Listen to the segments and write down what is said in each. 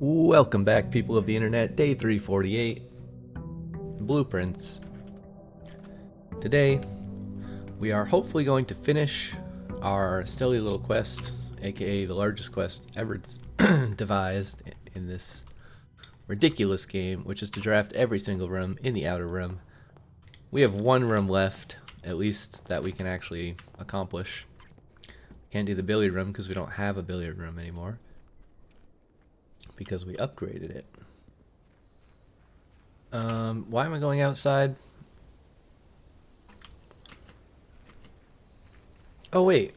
Welcome back, people of the internet. Day 348. Blueprints. Today, we are hopefully going to finish our silly little quest, aka the largest quest ever devised in this ridiculous game, which is to draft every single room in the outer rim. We have one room left, at least, that we can actually accomplish. Can't do the billiard room because we don't have a billiard room anymore, because we upgraded it. Why am I going outside? Oh wait,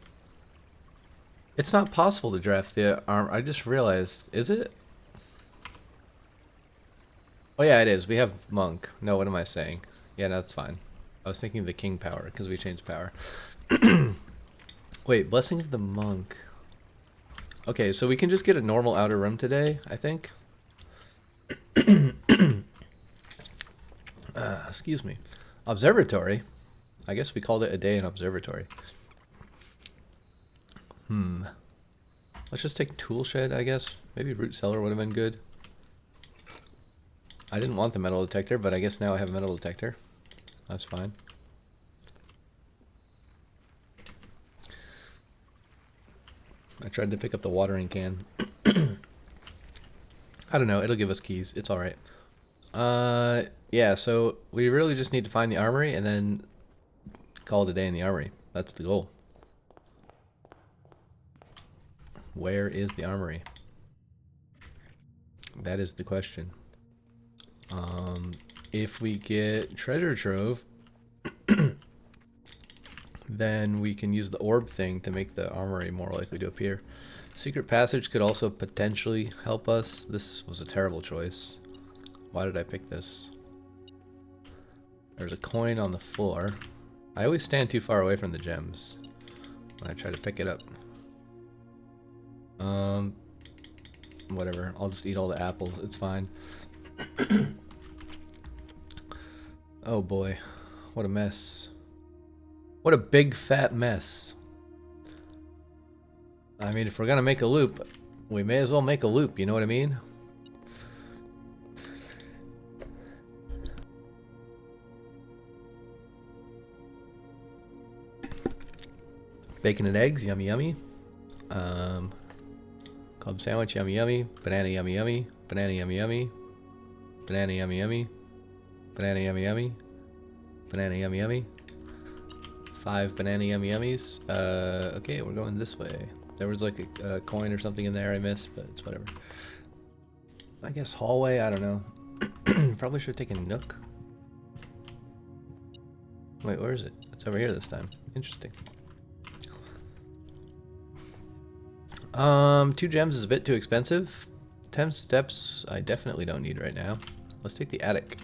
it's not possible to draft the arm. I just realized, is it? Oh yeah, it is. We have monk. No, what am I saying? Yeah, no, that's fine. I was thinking the king power because we changed power. Wait, blessing of the monk. Okay, so we can just get a normal outer room today, I think. Excuse me. Observatory. I guess we called it a day in observatory. Let's just take tool shed, I guess. Maybe root cellar would have been good. I didn't want the metal detector, but I guess now I have a metal detector. That's fine. I tried to pick up the watering can. I don't know, it'll give us keys. It's alright. Yeah, so we really just need to find the armory and then call it a day in the armory. That's the goal. Where is the armory? That is the question. If we get treasure trove, then we can use the orb thing to make the armory more likely to appear. Secret passage could also potentially help us. This was a terrible choice. Why did I pick this? There's a coin on the floor. I always stand too far away from the gems when I try to pick it up. Whatever. I'll just eat all the apples. It's fine. Oh boy. What a mess. What a big fat mess. I mean, if we're gonna make a loop, we may as well make a loop, you know what I mean? Bacon and eggs, yummy yummy. Club sandwich, yummy yummy. Banana, yummy yummy. Banana, yummy yummy. Banana, yummy yummy. Banana, yummy yummy. Banana, yummy yummy. 5 banana yummy yummies. Okay, we're going this way. There was like a coin or something in there I missed, but it's whatever. I guess hallway, I don't know. Probably should have taken Nook. Wait, where is it? It's over here this time. Interesting. 2 gems is a bit too expensive. 10 steps I definitely don't need right now. Let's take the attic.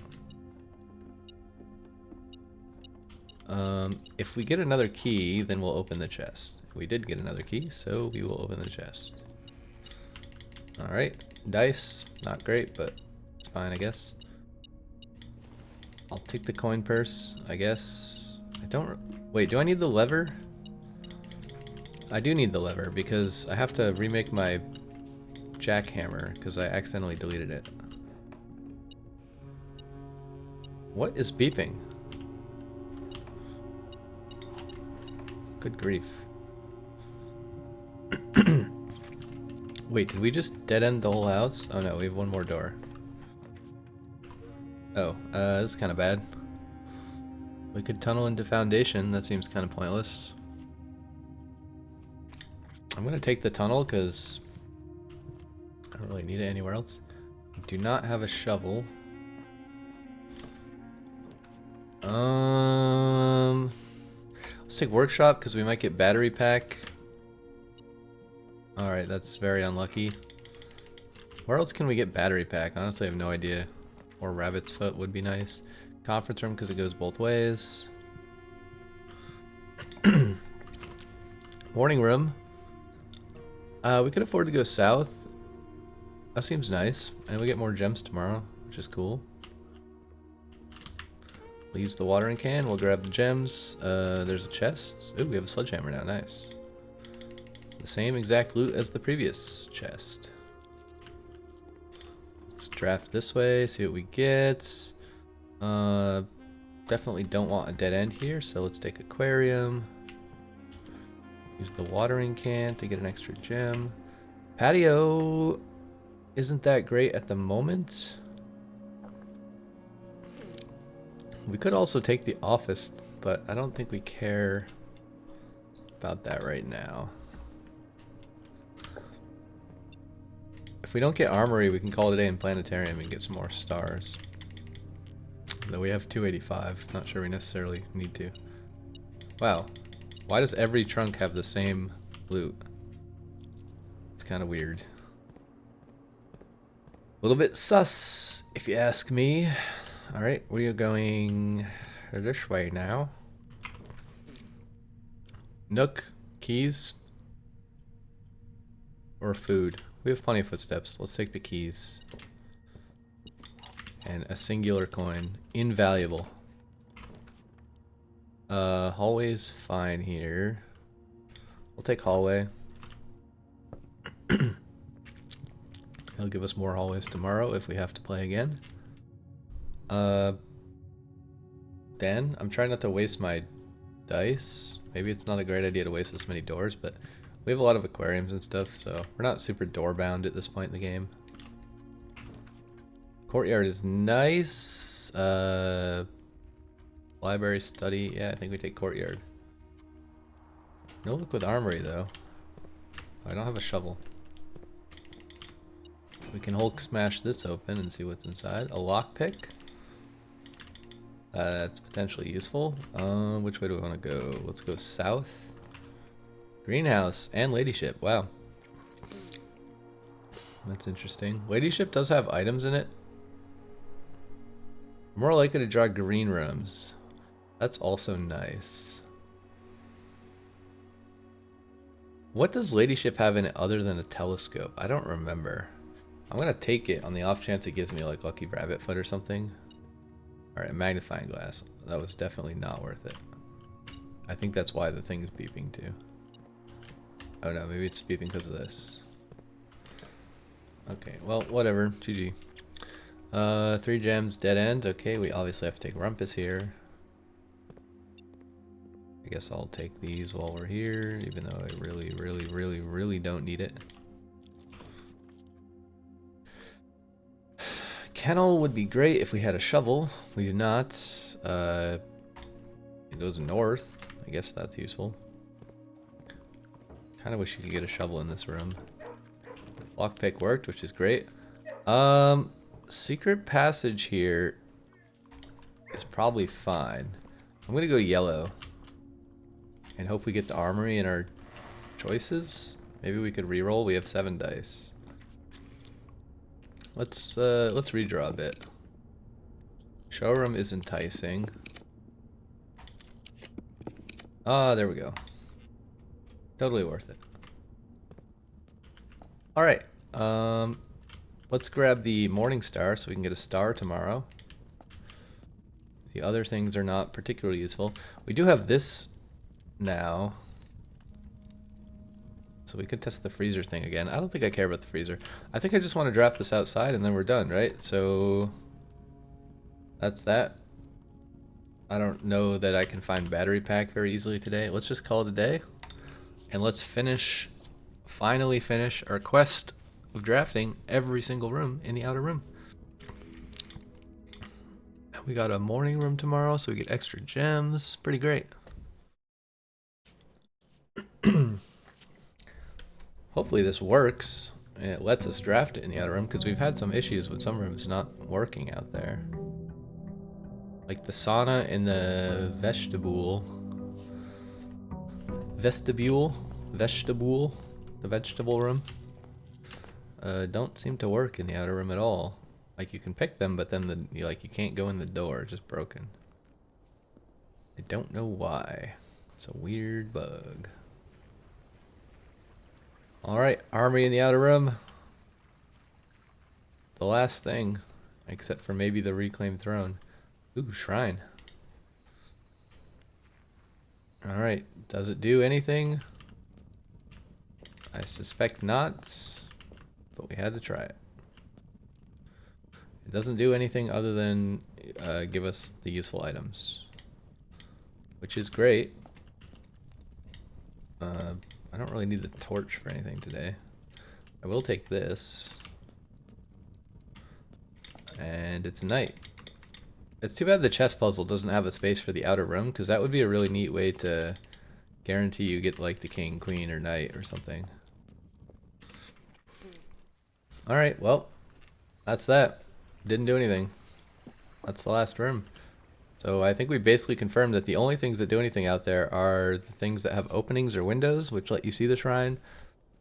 If we get another key, then we'll open the chest. We did get another key, so we will open the chest. Alright, dice. Not great, but it's fine, I guess. I'll take the coin purse, I guess. I don't... Wait, do I need the lever? I do need the lever, because I have to remake my jackhammer, because I accidentally deleted it. What is beeping? Good grief. Wait, did we just dead end the whole house? Oh no, we have one more door. Oh, this is kind of bad. We could tunnel into foundation. That seems kind of pointless. I'm gonna take the tunnel because I don't really need it anywhere else. I do not have a shovel. Let's take workshop because we might get battery pack. Alright, that's very unlucky. Where else can we get battery pack? Honestly, I have no idea. Or rabbit's foot would be nice. Conference room because it goes both ways. Morning room. We could afford to go south. That seems nice. And we get more gems tomorrow, which is cool. We'll use the watering can. We'll grab the gems. There's a chest. Ooh, we have a sledgehammer now. Nice. The same exact loot as the previous chest. draft this way, see what we get. Definitely don't want a dead end here, so let's take aquarium. Use the watering can to get an extra gem. Patio isn't that great at the moment. We could also take the office, but I don't think we care about that right now. If we don't get armory, we can call it a day in planetarium and get some more stars. Though we have 285, not sure we necessarily need to. Wow, why does every trunk have the same loot? It's kind of weird. A little bit sus, if you ask me. Alright, we are going this way now. Nook, keys, or food. We have plenty of footsteps. Let's take the keys. And a singular coin. Invaluable. Hallway's fine here. We'll take hallway. He'll give us more hallways tomorrow if we have to play again. Dan, I'm trying not to waste my dice. Maybe it's not a great idea to waste this many doors, but we have a lot of aquariums and stuff, so we're not super door bound at this point in the game. Courtyard is nice. Library, study. Yeah, I think we take courtyard. No luck with armory though. I don't have a shovel. We can Hulk smash this open and see what's inside. A lockpick. That's potentially useful. Which way do we want to go? Let's go south. Greenhouse and ladyship. Wow. That's interesting. Ladyship does have items in it. More likely to draw green rooms. That's also nice. What does ladyship have in it other than a telescope? I don't remember. I'm gonna take it on the off chance it gives me like lucky rabbit foot or something. Alright, magnifying glass. That was definitely not worth it. I think that's why the thing's beeping too. Oh no, maybe it's beeping because of this. Okay, well, whatever. GG. 3 gems, dead end. Okay, we obviously have to take Rumpus here. I guess I'll take these while we're here, even though I really don't need it. Kennel would be great if we had a shovel. We do not. It goes north. I guess that's useful. Kind of wish you could get a shovel in this room. Lockpick worked, which is great. Secret passage here is probably fine. I'm gonna go yellow and hope we get the armory in our choices. Maybe we could reroll. We have 7 dice. Let's redraw a bit. Showroom is enticing. Ah, there we go. Totally worth it. All right. Let's grab the Morning Star so we can get a star tomorrow. The other things are not particularly useful. We do have this now. So we could test the freezer thing again. I don't think I care about the freezer. I think I just want to draft this outside and then we're done, right? So that's that. I don't know that I can find battery pack very easily today. Let's just call it a day. And let's finally finish our quest of drafting every single room in the outer room. We got a morning room tomorrow, so we get extra gems. Pretty great. Hopefully this works and it lets us draft it in the outer room, because we've had some issues with some rooms not working out there. Like the sauna in the vestibule, the vegetable room. Don't seem to work in the outer room at all. Like you can pick them, but then you can't go in the door. It's just broken. I don't know why. It's a weird bug. All right, armory in the outer room. The last thing, except for maybe the reclaimed throne. Ooh, shrine. All right, does it do anything? I suspect not, but we had to try it. It doesn't do anything other than give us the useful items, which is great. I don't really need the torch for anything today. I will take this. And it's night. It's too bad the chest puzzle doesn't have a space for the outer room, because that would be a really neat way to guarantee you get like the king, queen, or knight or something. Alright, well, that's that. Didn't do anything. That's the last room. So I think we basically confirmed that the only things that do anything out there are the things that have openings or windows, which let you see the shrine.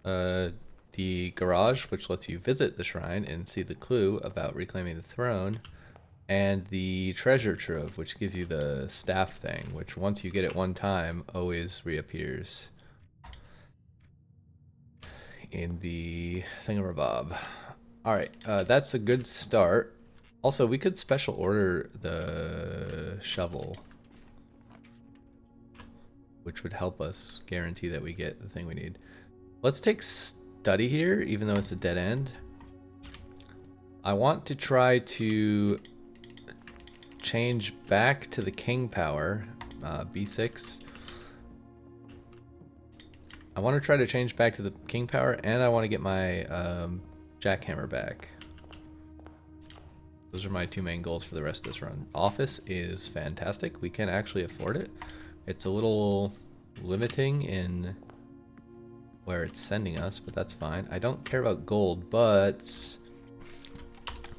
The garage, which lets you visit the shrine and see the clue about reclaiming the throne. And the treasure trove, which gives you the staff thing, which once you get it one time, always reappears in the thingamabob. Alright, that's a good start. Also, we could special order the shovel, which would help us guarantee that we get the thing we need. Let's take study here, even though it's a dead end. I want to try to change back to the king power, B6. I want to try to change back to the king power, and I want to get my jackhammer back. Those are my two main goals for the rest of this run. Office is fantastic. We can actually afford it. It's a little limiting in where it's sending us, but that's fine. I don't care about gold, but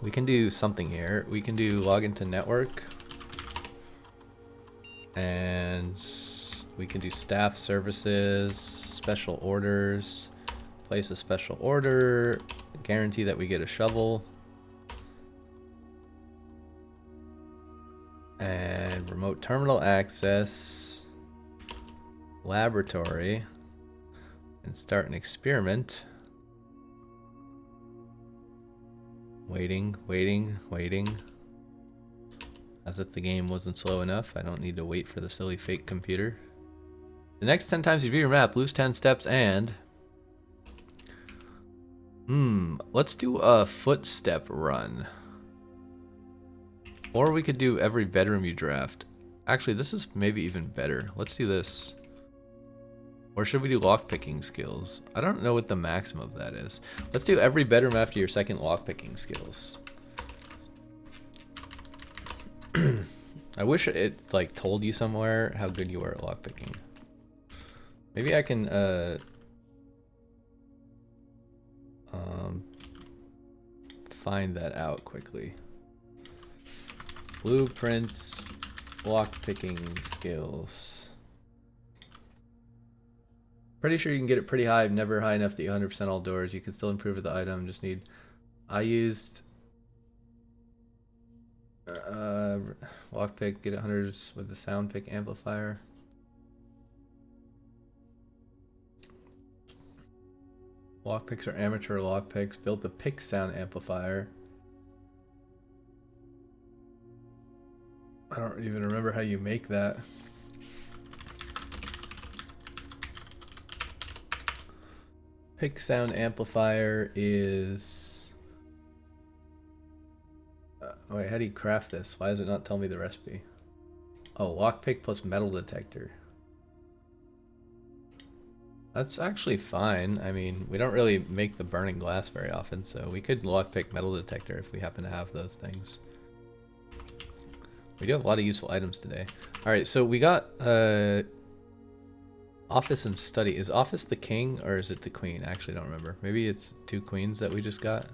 we can do something here. We can do log into network, and we can do staff services, special orders, place a special order, guarantee that we get a shovel, and remote terminal access, laboratory, and start an experiment. Waiting, waiting, waiting. As if the game wasn't slow enough. I don't need to wait for the silly fake computer. The next 10 times you view your map, lose 10 steps and... let's do a footstep run. Or we could do every bedroom you draft. Actually, this is maybe even better. Let's do this. Or should we do lockpicking skills? I don't know what the maximum of that is. Let's do every bedroom after your second lockpicking skills. I wish it like told you somewhere how good you are at lockpicking. Maybe I can find that out quickly. Blueprints, lockpicking skills. Pretty sure you can get it pretty high, never high enough that you 100% all doors. You can still improve with the item, just need... I used... lockpick, get 100s with the sound pick amplifier. Lockpicks are amateur lockpicks. Built the pick sound amplifier. I don't even remember how you make that. Pick sound amplifier is... wait, how do you craft this? Why does it not tell me the recipe? Oh, lockpick plus metal detector. That's actually fine. I mean, we don't really make the burning glass very often, so we could lockpick metal detector if we happen to have those things. We do have a lot of useful items today. Alright, so we got office and study. Is office the king or is it the queen? I actually don't remember. Maybe it's two queens that we just got.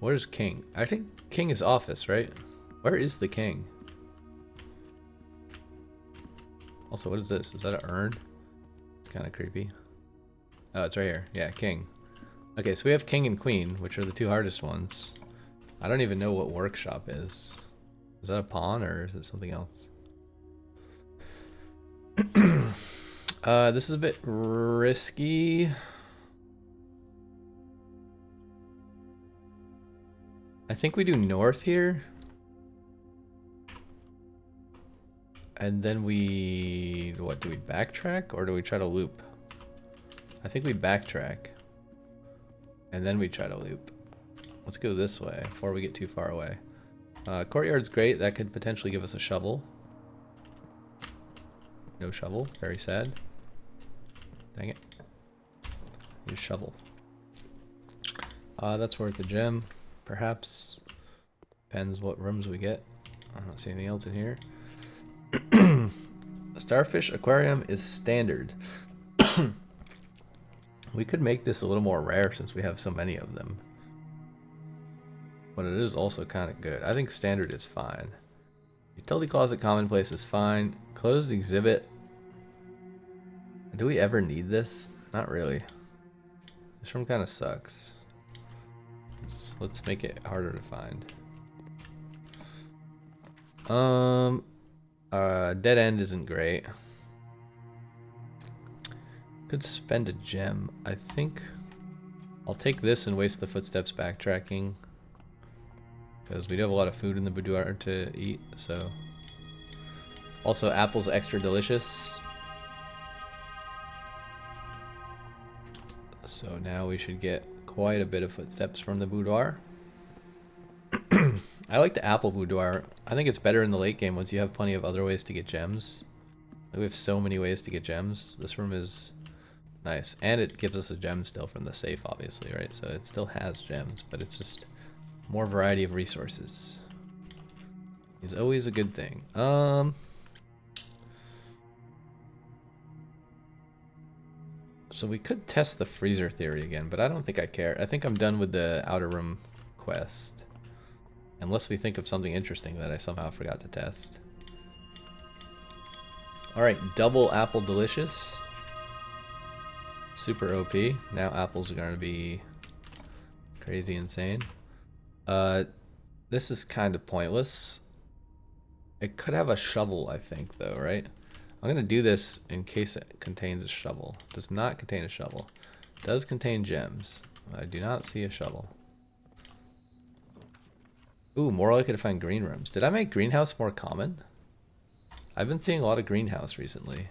Where's king? I think king is office, right? Where is the king? Also, what is this? Is that an urn? It's kind of creepy. Oh, it's right here. Yeah, king. Okay, so we have king and queen, which are the two hardest ones. I don't even know what workshop is. Is that a pawn or is it something else? This is a bit risky. I think we do north here. And then we... what, do we backtrack or do we try to loop? I think we backtrack. And then we try to loop. Let's go this way before we get too far away. Courtyard's great. That could potentially give us a shovel. No shovel. Very sad. Dang it. Need a shovel. That's worth a gem, perhaps. Depends what rooms we get. I don't see anything else in here. A starfish aquarium is standard. We could make this a little more rare since we have so many of them. But it is also kind of good. I think standard is fine. Utility closet commonplace is fine. Closed exhibit. Do we ever need this? Not really. This room kind of sucks. Let's make it harder to find. Dead end isn't great. Could spend a gem. I think I'll take this and waste the footsteps backtracking. Because we do have a lot of food in the boudoir to eat, so. Also, apples extra delicious. So now we should get quite a bit of footsteps from the boudoir. I like the apple boudoir. I think it's better in the late game once you have plenty of other ways to get gems. We have so many ways to get gems. This room is nice. And it gives us a gem still from the safe, obviously, right? So it still has gems, but it's just more variety of resources. Is always a good thing. So we could test the freezer theory again, but I don't think I care. I think I'm done with the outer room quest. Unless we think of something interesting that I somehow forgot to test. Alright, double apple delicious. Super OP. Now apples are going to be crazy insane. This is kind of pointless. It could have a shovel, I think, though, right? I'm going to do this in case it contains a shovel. It does not contain a shovel. It does contain gems. I do not see a shovel. Ooh, more likely to find green rooms. Did I make greenhouse more common? I've been seeing a lot of greenhouse recently.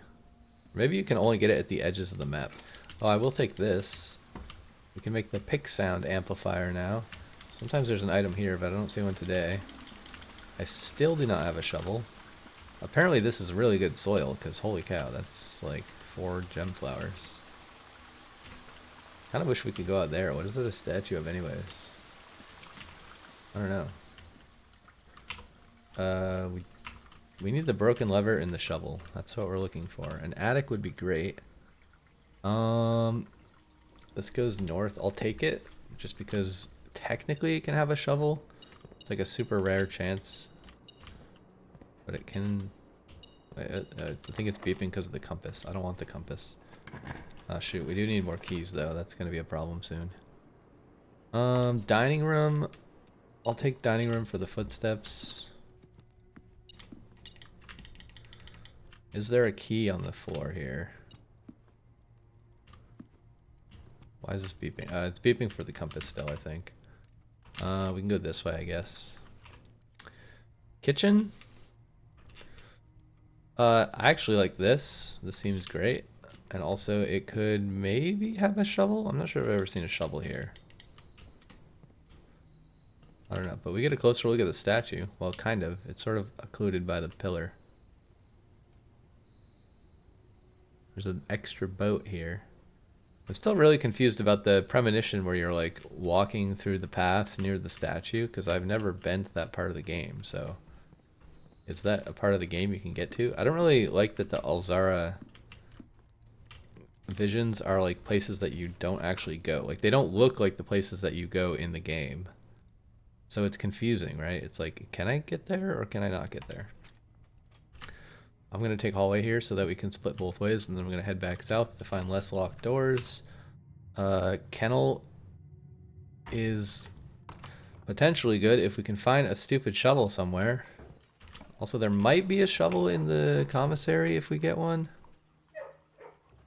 Maybe you can only get it at the edges of the map. Oh, I will take this. We can make the pick sound amplifier now. Sometimes there's an item here, but I don't see one today. I still do not have a shovel. Apparently this is really good soil, because holy cow, that's like 4 gem flowers. Kind of wish we could go out there. What is it a statue of anyways? I don't know. We need the broken lever and the shovel. That's what we're looking for. An attic would be great. This goes north. I'll take it just because technically it can have a shovel. It's like a super rare chance. But it can. I think it's beeping because of the compass. I don't want the compass. Oh shoot, we do need more keys though. That's gonna be a problem soon. Dining room. I'll take dining room for the footsteps. Is there a key on the floor here? Why is this beeping? It's beeping for the compass still, I think. We can go this way, I guess. Kitchen? I actually like this. This seems great. And also, it could maybe have a shovel? I'm not sure if I've ever seen a shovel here. I don't know, but we get a closer look at the statue. Well, kind of. It's sort of occluded by the pillar. There's an extra boat here. I'm still really confused about the premonition where you're like walking through the paths near the statue, because I've never been to that part of the game, so is that a part of the game you can get to? I don't really like that the Alzara visions are like places that you don't actually go. Like they don't look like the places that you go in the game. So it's confusing, right? It's like, can I get there or can I not get there? I'm going to take hallway here so that we can split both ways, and then we're going to head back south to find less locked doors. Kennel is potentially good if we can find a stupid shovel somewhere. Also, there might be a shovel in the commissary if we get one.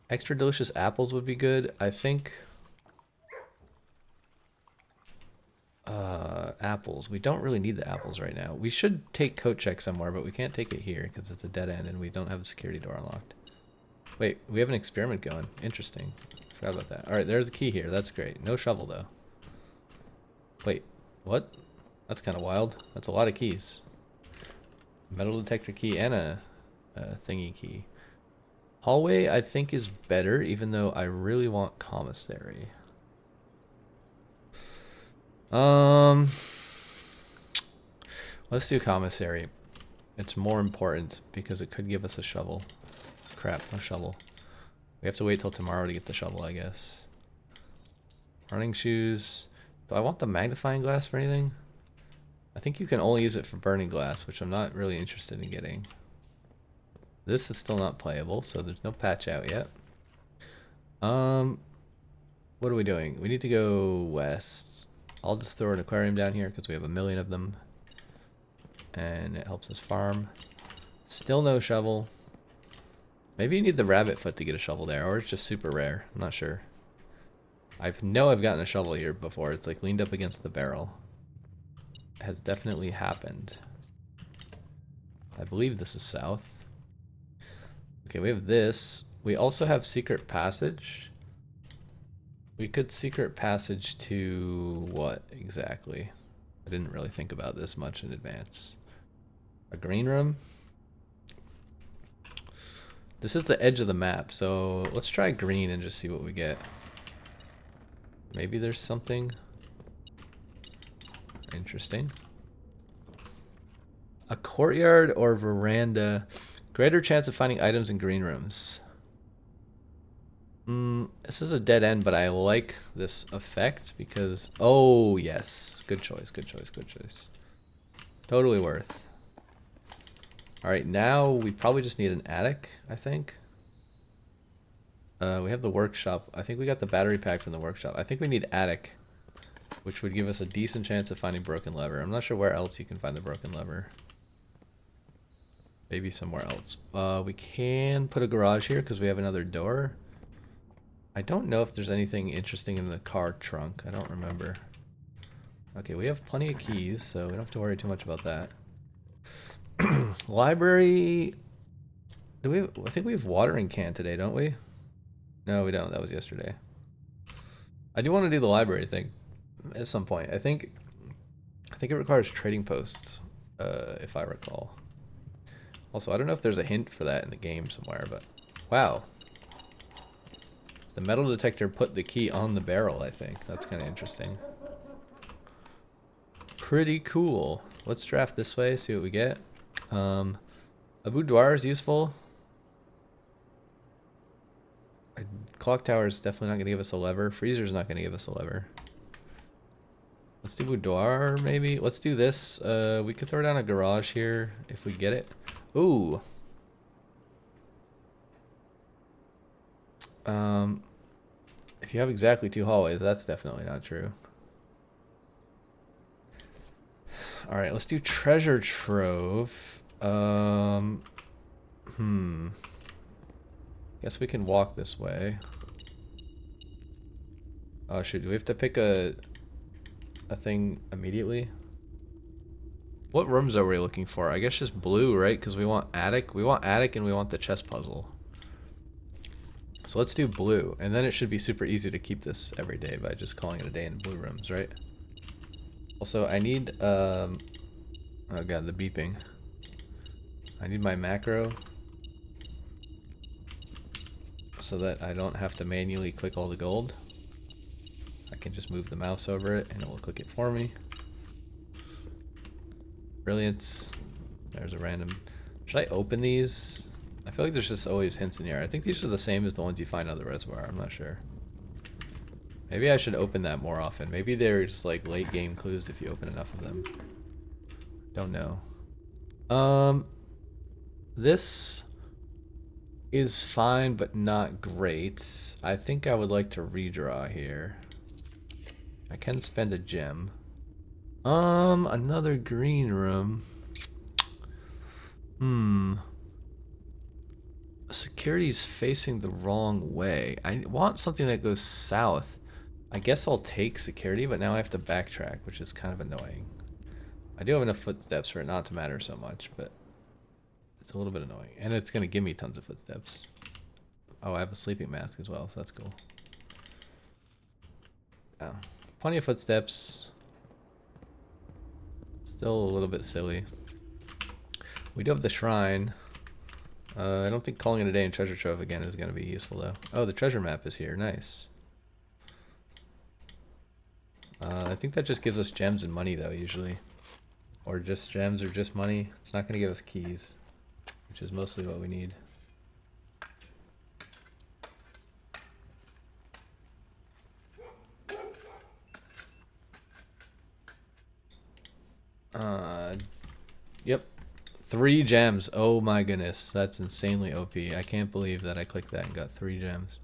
Extra delicious apples would be good. I think apples. We don't really need the apples right now. We should take coat check somewhere, but we can't take it here because it's a dead end and we don't have the security door unlocked. Wait, we have an experiment going. Interesting. Forgot about that. Alright, there's a key here. That's great. No shovel, though. Wait, What? That's kind of wild. That's a lot of keys. Metal detector key and a thingy key. Hallway, I think, is better, even though I really want commissary. Let's do commissary. It's more important because it could give us a shovel. Crap, no shovel. We have to wait till tomorrow to get the shovel, I guess. Running shoes. Do I want the magnifying glass for anything? I think you can only use it for burning glass, which I'm not really interested in getting. This is still not playable, so there's no patch out yet. What are we doing? We need to go west. I'll just throw an aquarium down here because we have a million of them. And it helps us farm. Still no shovel. Maybe you need the rabbit foot to get a shovel there, or it's just super rare. I'm not sure. I've gotten a shovel here before. It's like leaned up against the barrel. It has definitely happened. I believe this is south. Okay, we have this. We also have secret passage. We could secret passage to what exactly? I didn't really think about this much in advance. A green room. This is the edge of the map, so let's try green and just see what we get. Maybe there's something interesting. A courtyard or veranda. Greater chance of finding items in green rooms. This is a dead end, but I like this effect because... Oh, yes. Good choice, good choice, good choice. Totally worth. Alright, now we probably just need an attic, I think. We have the workshop. I think we got the battery pack from the workshop. I think we need attic, which would give us a decent chance of finding broken lever. I'm not sure where else you can find the broken lever. Maybe somewhere else. We can put a garage here because we have another door. I don't know if there's anything interesting in the car trunk. I don't remember. Okay, we have plenty of keys, so we don't have to worry too much about that. Library. I think we have watering can today, don't we? No, we don't. That was yesterday. I do want to do the library thing at some point. I think it requires trading posts, if I recall. Also, I don't know if there's a hint for that in the game somewhere, but wow. The metal detector put the key on the barrel, I think. That's kind of interesting. Pretty cool. Let's draft this way, see what we get. A boudoir is useful. Clock tower is definitely not going to give us a lever. Freezer's not going to give us a lever. Let's do boudoir, maybe. Let's do this. We could throw down a garage here if we get it. Ooh. If you have exactly 2 hallways, that's definitely not true. Alright, let's do treasure trove. Guess we can walk this way. Oh shoot, do we have to pick a thing immediately? What rooms are we looking for? I guess just blue, right? Because we want attic. We want attic and we want the chess puzzle. So let's do blue, and then it should be super easy to keep this every day by just calling it a day in blue rooms, right? Also, I need, oh god, the beeping. I need my macro so that I don't have to manually click all the gold. I can just move the mouse over it and it will click it for me. Brilliance. There's a random... Should I open these? I feel like there's just always hints in here. I think these are the same as the ones you find on the reservoir. I'm not sure. Maybe I should open that more often. Maybe there's like late game clues if you open enough of them. Don't know. This is fine but not great. I think I would like to redraw here. I can spend a gem. Another green room. Security's facing the wrong way. I want something that goes south. I guess I'll take security, but now I have to backtrack, which is kind of annoying. I do have enough footsteps for it not to matter so much, but it's a little bit annoying. And it's going to give me tons of footsteps. Oh, I have a sleeping mask as well, so that's cool. Oh, plenty of footsteps. Still a little bit silly. We do have the shrine. I don't think calling it a day in treasure trove again is going to be useful though. Oh, the treasure map is here. Nice. I think that just gives us gems and money though, usually. Or just gems or just money. It's not going to give us keys, which is mostly what we need. Yep. 3 gems. Oh my goodness. That's insanely OP. I can't believe that I clicked that and got 3 gems.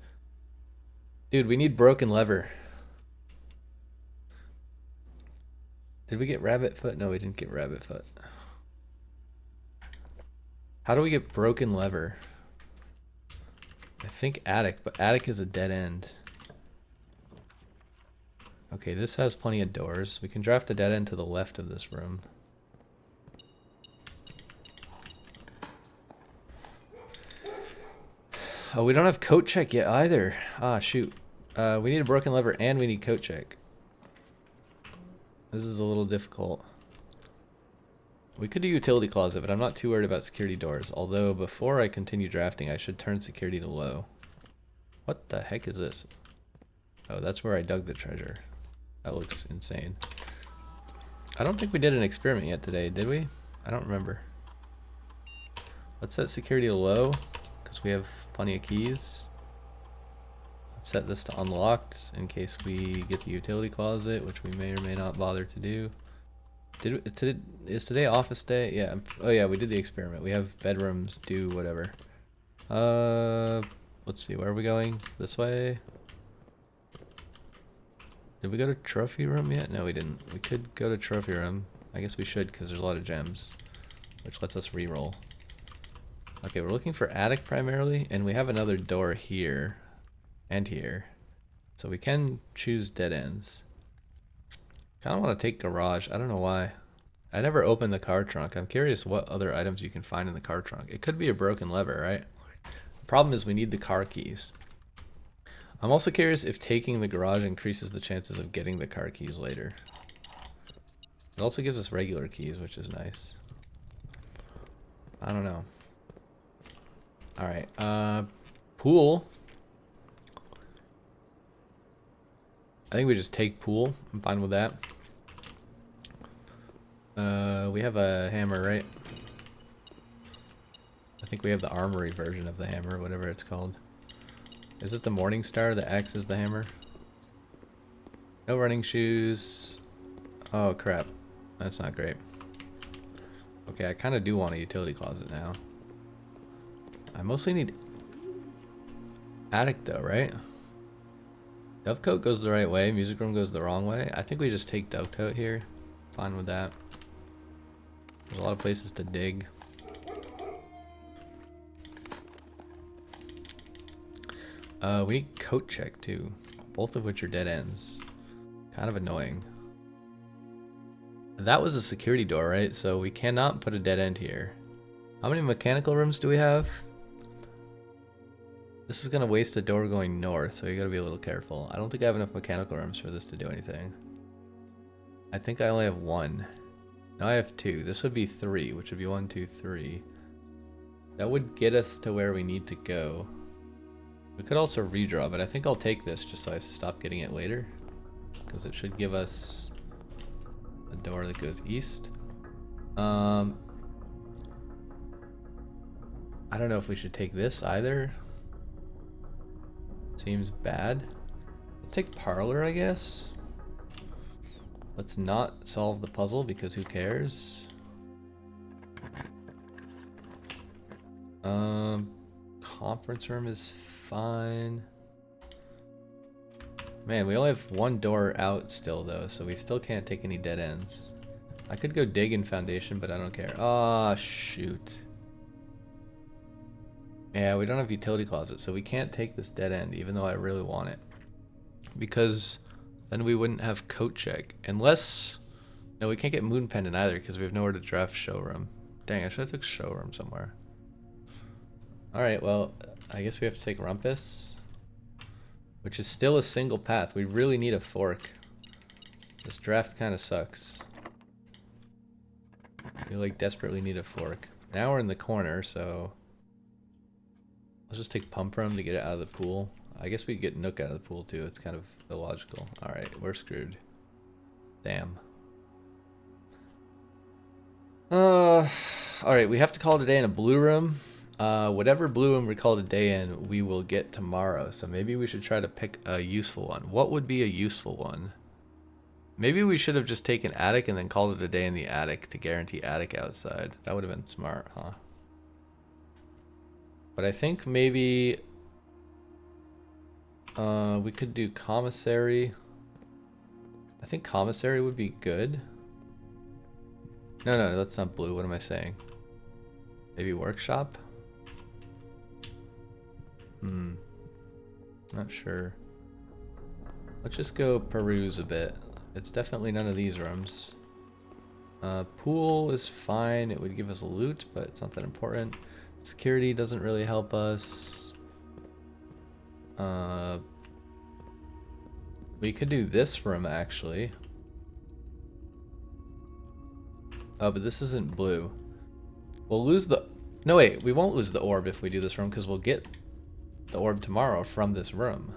Dude, we need broken lever. Did we get rabbit foot? No, we didn't get rabbit foot. How do we get broken lever? I think attic, but attic is a dead end. Okay, this has plenty of doors. We can draft a dead end to the left of this room. Oh, we don't have coat check yet either. Ah, shoot. We need a broken lever and we need coat check. This is a little difficult. We could do utility closet, but I'm not too worried about security doors. Although, before I continue drafting, I should turn security to low. What the heck is this? Oh, that's where I dug the treasure. That looks insane. I don't think we did an experiment yet today, did we? I don't remember. Let's set security to low, because we have plenty of keys. Let's set this to unlocked, in case we get the utility closet, which we may or may not bother to do. Is today office day? Yeah. Oh yeah, we did the experiment. We have bedrooms, do whatever. Let's see, where are we going? This way? Did we go to trophy room yet? No, we didn't. We could go to trophy room. I guess we should, because there's a lot of gems, which lets us re-roll. Okay, we're looking for attic primarily, and we have another door here and here. So we can choose dead ends. Kind of want to take garage. I don't know why. I never opened the car trunk. I'm curious what other items you can find in the car trunk. It could be a broken lever, right? The problem is we need the car keys. I'm also curious if taking the garage increases the chances of getting the car keys later. It also gives us regular keys, which is nice. I don't know. Alright, pool. I think we just take pool. I'm fine with that. We have a hammer, right? I think we have the armory version of the hammer, whatever it's called. Is it the Morning Star that acts as the hammer? No running shoes. Oh crap. That's not great. Okay, I kind of do want a utility closet now. I mostly need attic though, right? Dovecote goes the right way, music room goes the wrong way. I think we just take Dovecote here. Fine with that. There's a lot of places to dig. We need coat check too, both of which are dead ends. Kind of annoying. That was a security door, right? So we cannot put a dead end here. How many mechanical rooms do we have? This is gonna waste a door going north, so you gotta be a little careful. I don't think I have enough mechanical rooms for this to do anything. I think I only have 1. Now I have 2. This would be 3, which would be 1, 2, 3. That would get us to where we need to go. We could also redraw, but I think I'll take this just so I stop getting it later, because it should give us a door that goes east. I don't know if we should take this either. Seems bad. Let's take parlor, I guess. Let's not solve the puzzle because who cares? Conference room is fine. Man, we only have 1 door out still though, so we still can't take any dead ends. I could go dig in foundation, but I don't care. Ah, shoot. Yeah, we don't have utility closet, so we can't take this dead end, even though I really want it. Because then we wouldn't have coat check. Unless... No, we can't get moon pendant either, because we have nowhere to draft showroom. Dang, I should have took showroom somewhere. Alright, well, I guess we have to take rumpus. Which is still a single path. We really need a fork. This draft kind of sucks. We like desperately need a fork. Now we're in the corner, so let's just take pump room to get it out of the pool. I guess we could get Nook out of the pool too. It's kind of illogical. Alright, we're screwed. Damn. Alright, we have to call it a day in a blue room. Whatever blue room we call it a day in, we will get tomorrow. So maybe we should try to pick a useful one. What would be a useful one? Maybe we should have just taken attic and then called it a day in the attic to guarantee attic outside. That would have been smart, huh? But I think maybe we could do commissary. I think commissary would be good. No, that's not blue. What am I saying? Maybe workshop? Not sure. Let's just go peruse a bit. It's definitely none of these rooms. Pool is fine. It would give us loot, but it's not that important. Security doesn't really help us. We could do this room, actually. Oh, but this isn't blue. We'll lose the... No, wait. We won't lose the orb if we do this room, because we'll get the orb tomorrow from this room.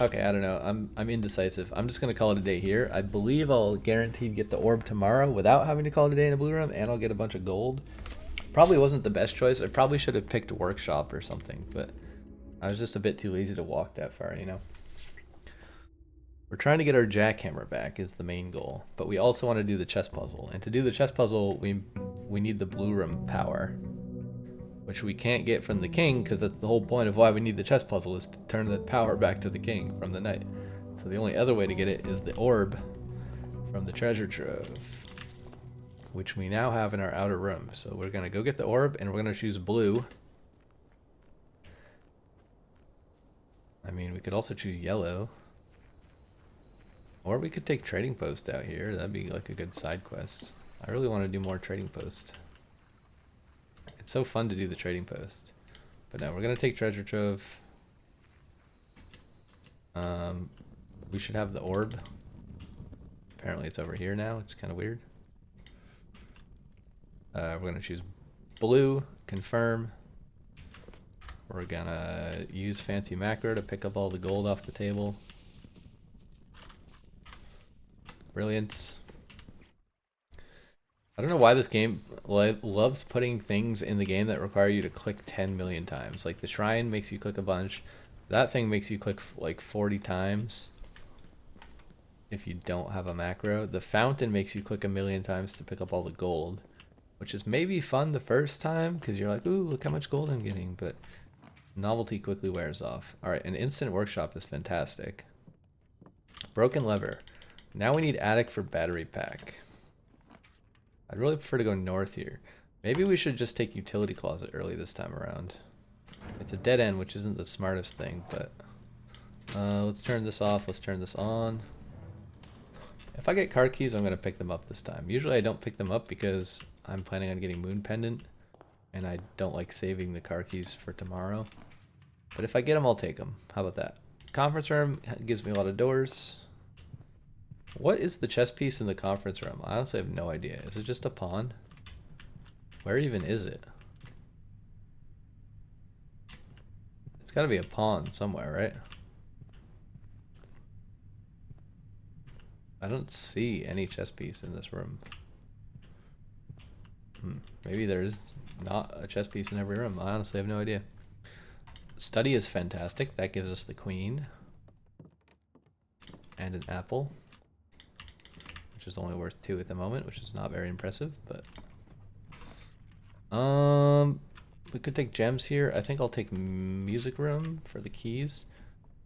Okay, I don't know. I'm indecisive. I'm just gonna call it a day here. I believe I'll guaranteed get the orb tomorrow without having to call it a day in a blue room, and I'll get a bunch of gold. Probably wasn't the best choice. I probably should have picked workshop or something, but I was just a bit too lazy to walk that far, you know. We're trying to get our jackhammer back is the main goal, but we also want to do the chess puzzle. And to do the chess puzzle, we need the blue room power, which we can't get from the king, because that's the whole point of why we need the chess puzzle, is to turn the power back to the king from the knight. So the only other way to get it is the orb from the treasure trove, which we now have in our outer room. So we're going to go get the orb, and we're going to choose blue. I mean, we could also choose yellow. Or we could take trading post out here. That'd be like a good side quest. I really want to do more trading post. It's so fun to do the trading post. But no, we're going to take treasure trove. We should have the orb. Apparently it's over here now. It's kind of weird. We're going to choose blue, confirm. We're going to use fancy macro to pick up all the gold off the table. Brilliant. I don't know why this game loves putting things in the game that require you to click 10 million times. Like the shrine makes you click a bunch. That thing makes you click like 40 times if you don't have a macro. The fountain makes you click 1,000,000 times to pick up all the gold, which is maybe fun the first time because you're like, ooh, look how much gold I'm getting, but novelty quickly wears off. All right, an instant workshop is fantastic. Broken lever. Now we need attic for battery pack. I'd really prefer to go north here. Maybe we should just take utility closet early this time around. It's a dead end, which isn't the smartest thing, but let's turn this off. Let's turn this on. If I get card keys, I'm going to pick them up this time. Usually I don't pick them up because I'm planning on getting moon pendant, and I don't like saving the car keys for tomorrow. But if I get them, I'll take them. How about that? Conference room gives me a lot of doors. What is the chess piece in the conference room? I honestly have no idea. Is it just a pawn? Where even is it? It's got to be a pawn somewhere, right? I don't see any chess piece in this room. Maybe there's not a chess piece in every room. I honestly have no idea. Study is fantastic. That gives us the queen. And an apple. Which is only worth 2 at the moment, which is not very impressive, but... we could take gems here. I think I'll take music room for the keys.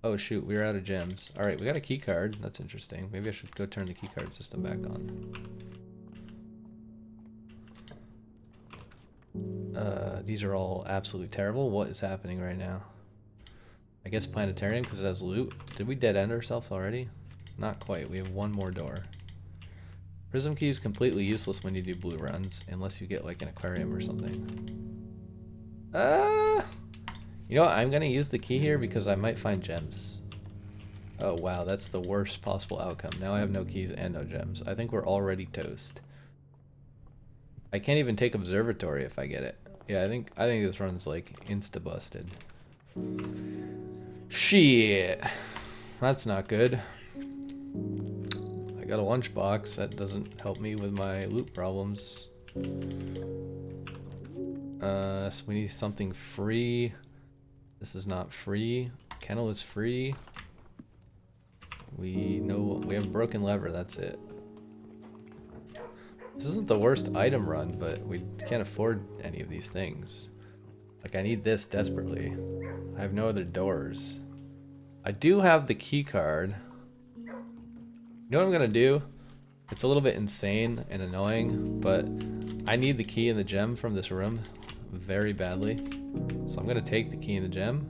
Oh shoot, we were out of gems. Alright, we got a key card. That's interesting. Maybe I should go turn the key card system back on. These are all absolutely terrible. What is happening right now? I guess planetarium because it has loot. Did we dead end ourselves already? Not quite. We have one more door. Prism key is completely useless when you do blue runs, unless you get like an aquarium or something. You know what? I'm gonna use the key here because I might find gems. Oh wow, that's the worst possible outcome. Now I have no keys and no gems. I think we're already toast. I can't even take observatory if I get it. Yeah, I think this run's like insta-busted. Shit. That's not good. I got a lunchbox. That doesn't help me with my loot problems. So we need something free. This is not free. Kennel is free. We have a broken lever, that's it. This isn't the worst item run, but we can't afford any of these things. Like, I need this desperately. I have no other doors. I do have the key card. You know what I'm gonna do? It's a little bit insane and annoying, but I need the key and the gem from this room very badly. So I'm gonna take the key and the gem,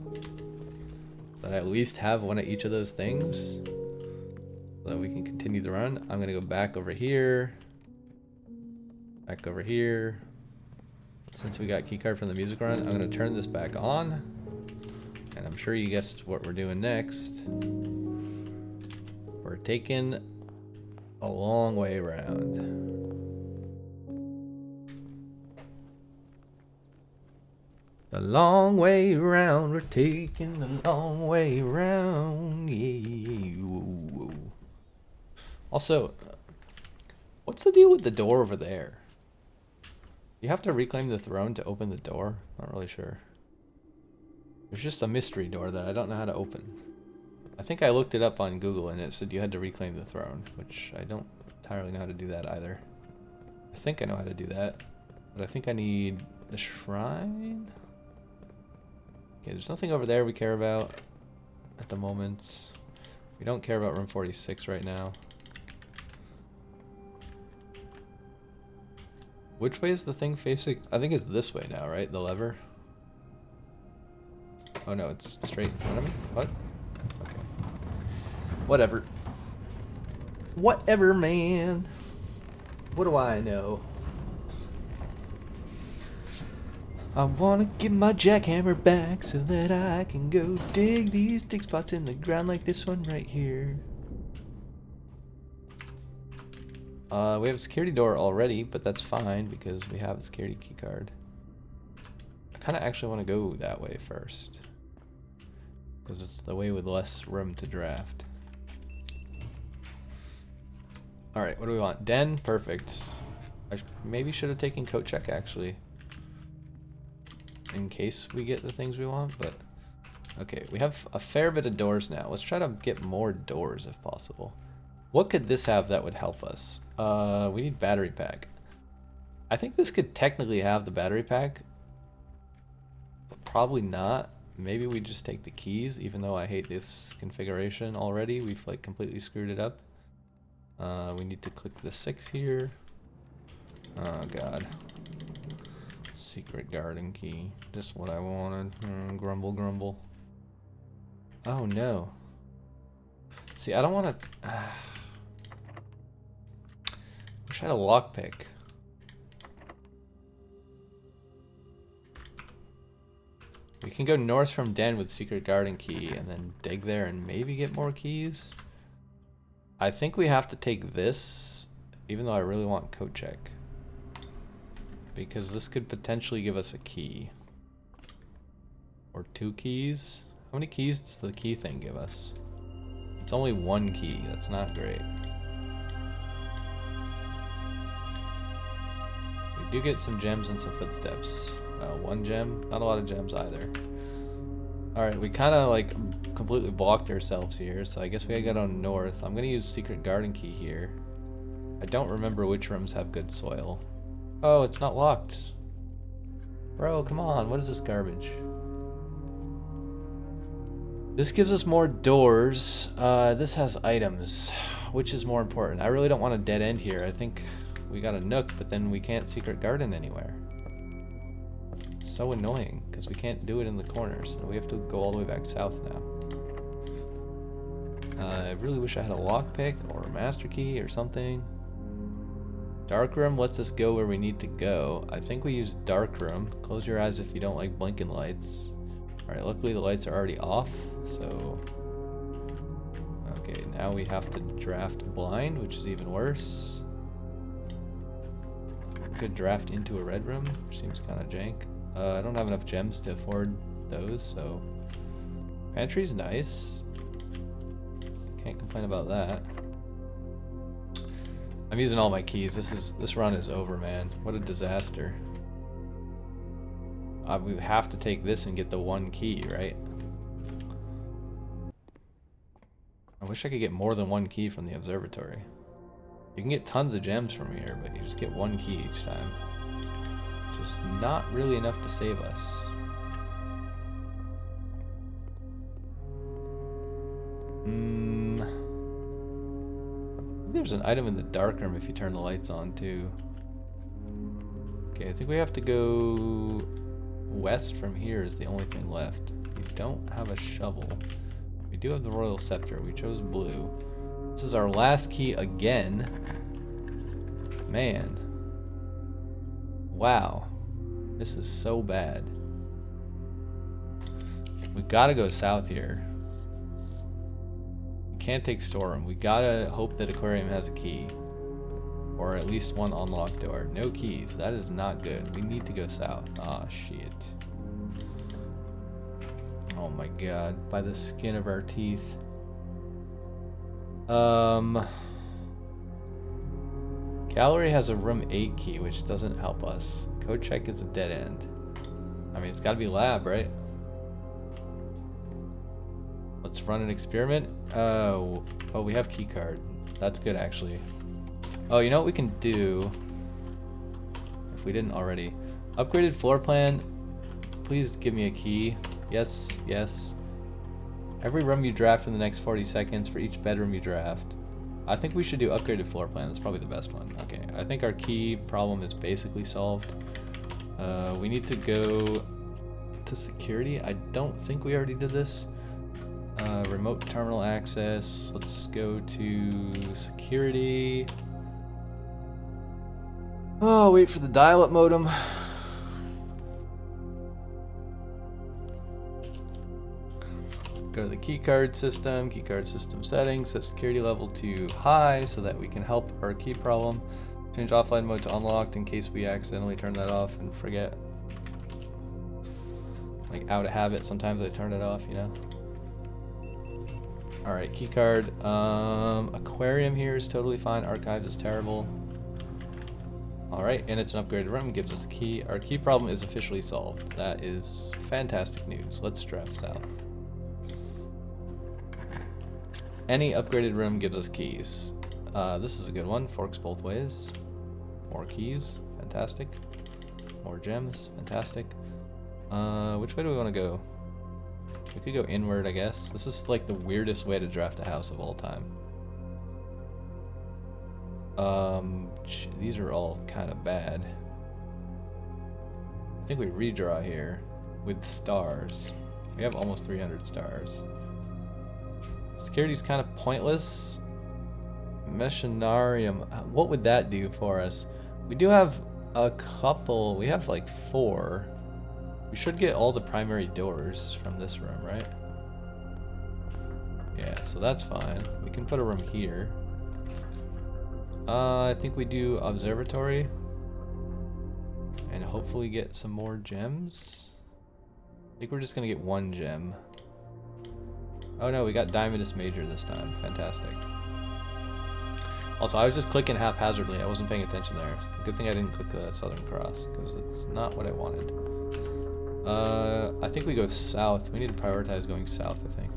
so that I at least have one of each of those things, so that we can continue the run. I'm gonna go back over here. Back over here. Since we got keycard from the music run, I'm gonna turn this back on. And I'm sure you guessed what we're doing next. We're taking a long way around. The long way around, we're taking the long way around. Yeah. Whoa. Also, what's the deal with the door over there? You have to reclaim the throne to open the door? Not really sure. There's just a mystery door that I don't know how to open. I think I looked it up on Google and it said you had to reclaim the throne, which I don't entirely know how to do that either. I think I know how to do that, but I think I need the shrine? Okay, there's nothing over there we care about at the moment. We don't care about room 46 right now. Which way is the thing facing? I think it's this way now, right? The lever? Oh no, it's straight in front of me? What? Okay. Whatever. Whatever, man. What do I know? I wanna get my jackhammer back so that I can go dig these dig spots in the ground like this one right here. We have a security door already, but that's fine because we have a security key card. I kind of actually want to go that way first, because it's the way with less room to draft. Alright, what do we want? Den? Perfect. I maybe should have taken coat check actually, in case we get the things we want, but okay, we have a fair bit of doors now. Let's try to get more doors if possible. What could this have that would help us? We need battery pack. I think this could technically have the battery pack, but probably not. Maybe we just take the keys, even though I hate this configuration already. We've like completely screwed it up. We need to click the 6 here. Oh god. Secret garden key. Just what I wanted. Grumble, grumble. Oh no. See, I don't want to... wish I had a lockpick. We can go north from Den with secret garden key and then dig there and maybe get more keys. I think we have to take this, even though I really want coat check, because this could potentially give us a key. Or 2 keys. How many keys does the key thing give us? It's only 1 key. That's not great. We do get some gems and some footsteps. 1 gem. Not a lot of gems either. Alright, we kind of like completely blocked ourselves here, so I guess we gotta go north. I'm gonna use secret garden key here. I don't remember which rooms have good soil. Oh, it's not locked. Bro, come on. What is this garbage? This gives us more doors. This has items. Which is more important? I really don't want a dead end here. I think we got a nook, but then we can't secret garden anywhere. So annoying, because we can't do it in the corners. And we have to go all the way back south now. I really wish I had a lockpick or a master key or something. Dark room lets us go where we need to go. I think we use dark room. Close your eyes if you don't like blinking lights. Alright, luckily the lights are already off, so... now we have to draft blind, which is even worse. Could draft into a red room, seems kind of jank. I don't have enough gems to afford those, so pantry's nice. Can't complain about that. I'm using all my keys. This run is over, man. What a disaster. We have to take this and get the one key, right? I wish I could get more than one key from the observatory. You can get tons of gems from here, but you just get one key each time. Just not really enough to save us. There's an item in the dark room if you turn the lights on too. Okay, I think we have to go west from here is the only thing left. We don't have a shovel. We do have the royal scepter. We chose blue. This is our last key again. Man. Wow. This is so bad. We gotta go south here. We can't take storeroom. We gotta hope that aquarium has a key. Or at least one unlocked door. No keys. That is not good. We need to go south. Ah, shit. Oh my god. By the skin of our teeth. Gallery has a room 8 key, which doesn't help us. Code check is a dead end. I mean, it's gotta be lab, right? Let's run an experiment. Oh, we have key card. That's good, actually. Oh, you know what we can do? If we didn't already. Upgraded floor plan. Please give me a key. Yes, yes. Every room you draft in the next 40 seconds for each bedroom you draft. I think we should do upgraded floor plan. That's probably the best one. Okay, I think our key problem is basically solved. We need to go to security. I don't think we already did this. Remote terminal access. Let's go to security. Oh, wait for the dial-up modem. Go to the keycard system settings, set security level to high so that we can help our key problem. Change offline mode to unlocked in case we accidentally turn that off and forget. Like out of habit, sometimes I turn it off, you know? Alright, keycard. Aquarium here is totally fine. Archives is terrible. Alright, and it's an upgraded room, gives us a key. Our key problem is officially solved. That is fantastic news. Let's draft south. Any upgraded room gives us keys. This is a good one. Forks both ways. More keys. Fantastic. More gems. Fantastic. Which way do we want to go? We could go inward, I guess. This is like the weirdest way to draft a house of all time. These are all kind of bad. I think we redraw here with stars. We have almost 300 stars. Security's kind of pointless. Machinarium. What would that do for us? We do have a couple. We have like 4. We should get all the primary doors from this room, right? Yeah, so that's fine. We can put a room here. I think we do observatory. And hopefully get some more gems. I think we're just gonna get 1 gem. Oh no, we got Diamondus Major this time. Fantastic. Also, I was just clicking haphazardly. I wasn't paying attention there. Good thing I didn't click the Southern Cross, because it's not what I wanted. I think we go south. We need to prioritize going south, I think.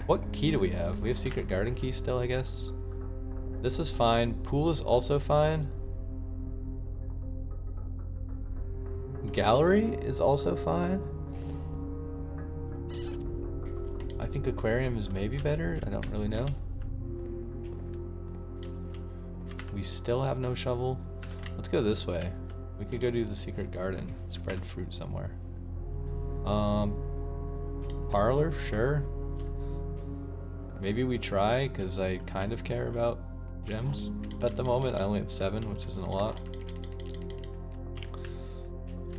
What key do we have? We have Secret Garden key still, I guess. This is fine. Pool is also fine. Gallery is also fine. I think aquarium is maybe better. I don't really know. We still have no shovel. Let's go this way. We could go do the secret garden. Spread fruit somewhere. Parlor, sure. Maybe we try, because I kind of care about gems at the moment. I only have 7, which isn't a lot.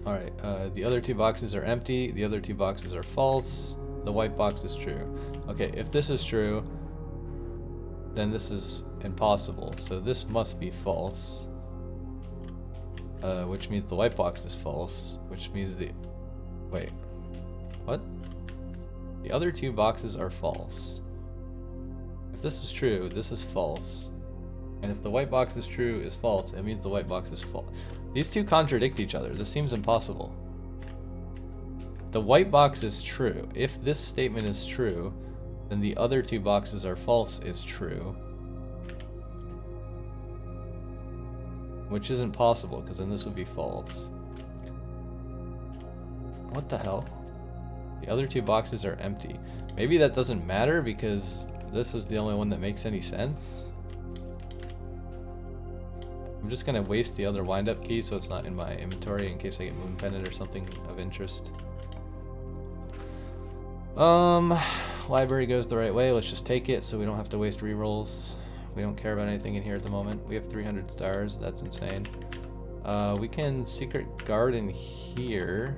Alright, the other 2 boxes are empty. The other 2 boxes are false. The white box is true. Okay, if this is true, then this is impossible. So this must be false. Which means the white box is false, which means the... Wait. What? The other two boxes are false. If this is true, this is false. And if the white box is true, is false, it means the white box is false. These two contradict each other. This seems impossible. The white box is true. If this statement is true, then the other two boxes are false is true. Which isn't possible, because then this would be false. What the hell? The other two boxes are empty. Maybe that doesn't matter because this is the only one that makes any sense. I'm just gonna waste the other wind-up key so it's not in my inventory in case I get moon pendant or something of interest. Library goes the right way. Let's just take it so we don't have to waste rerolls. We don't care about anything in here at the moment. We have 300 stars. That's insane. We can secret garden here.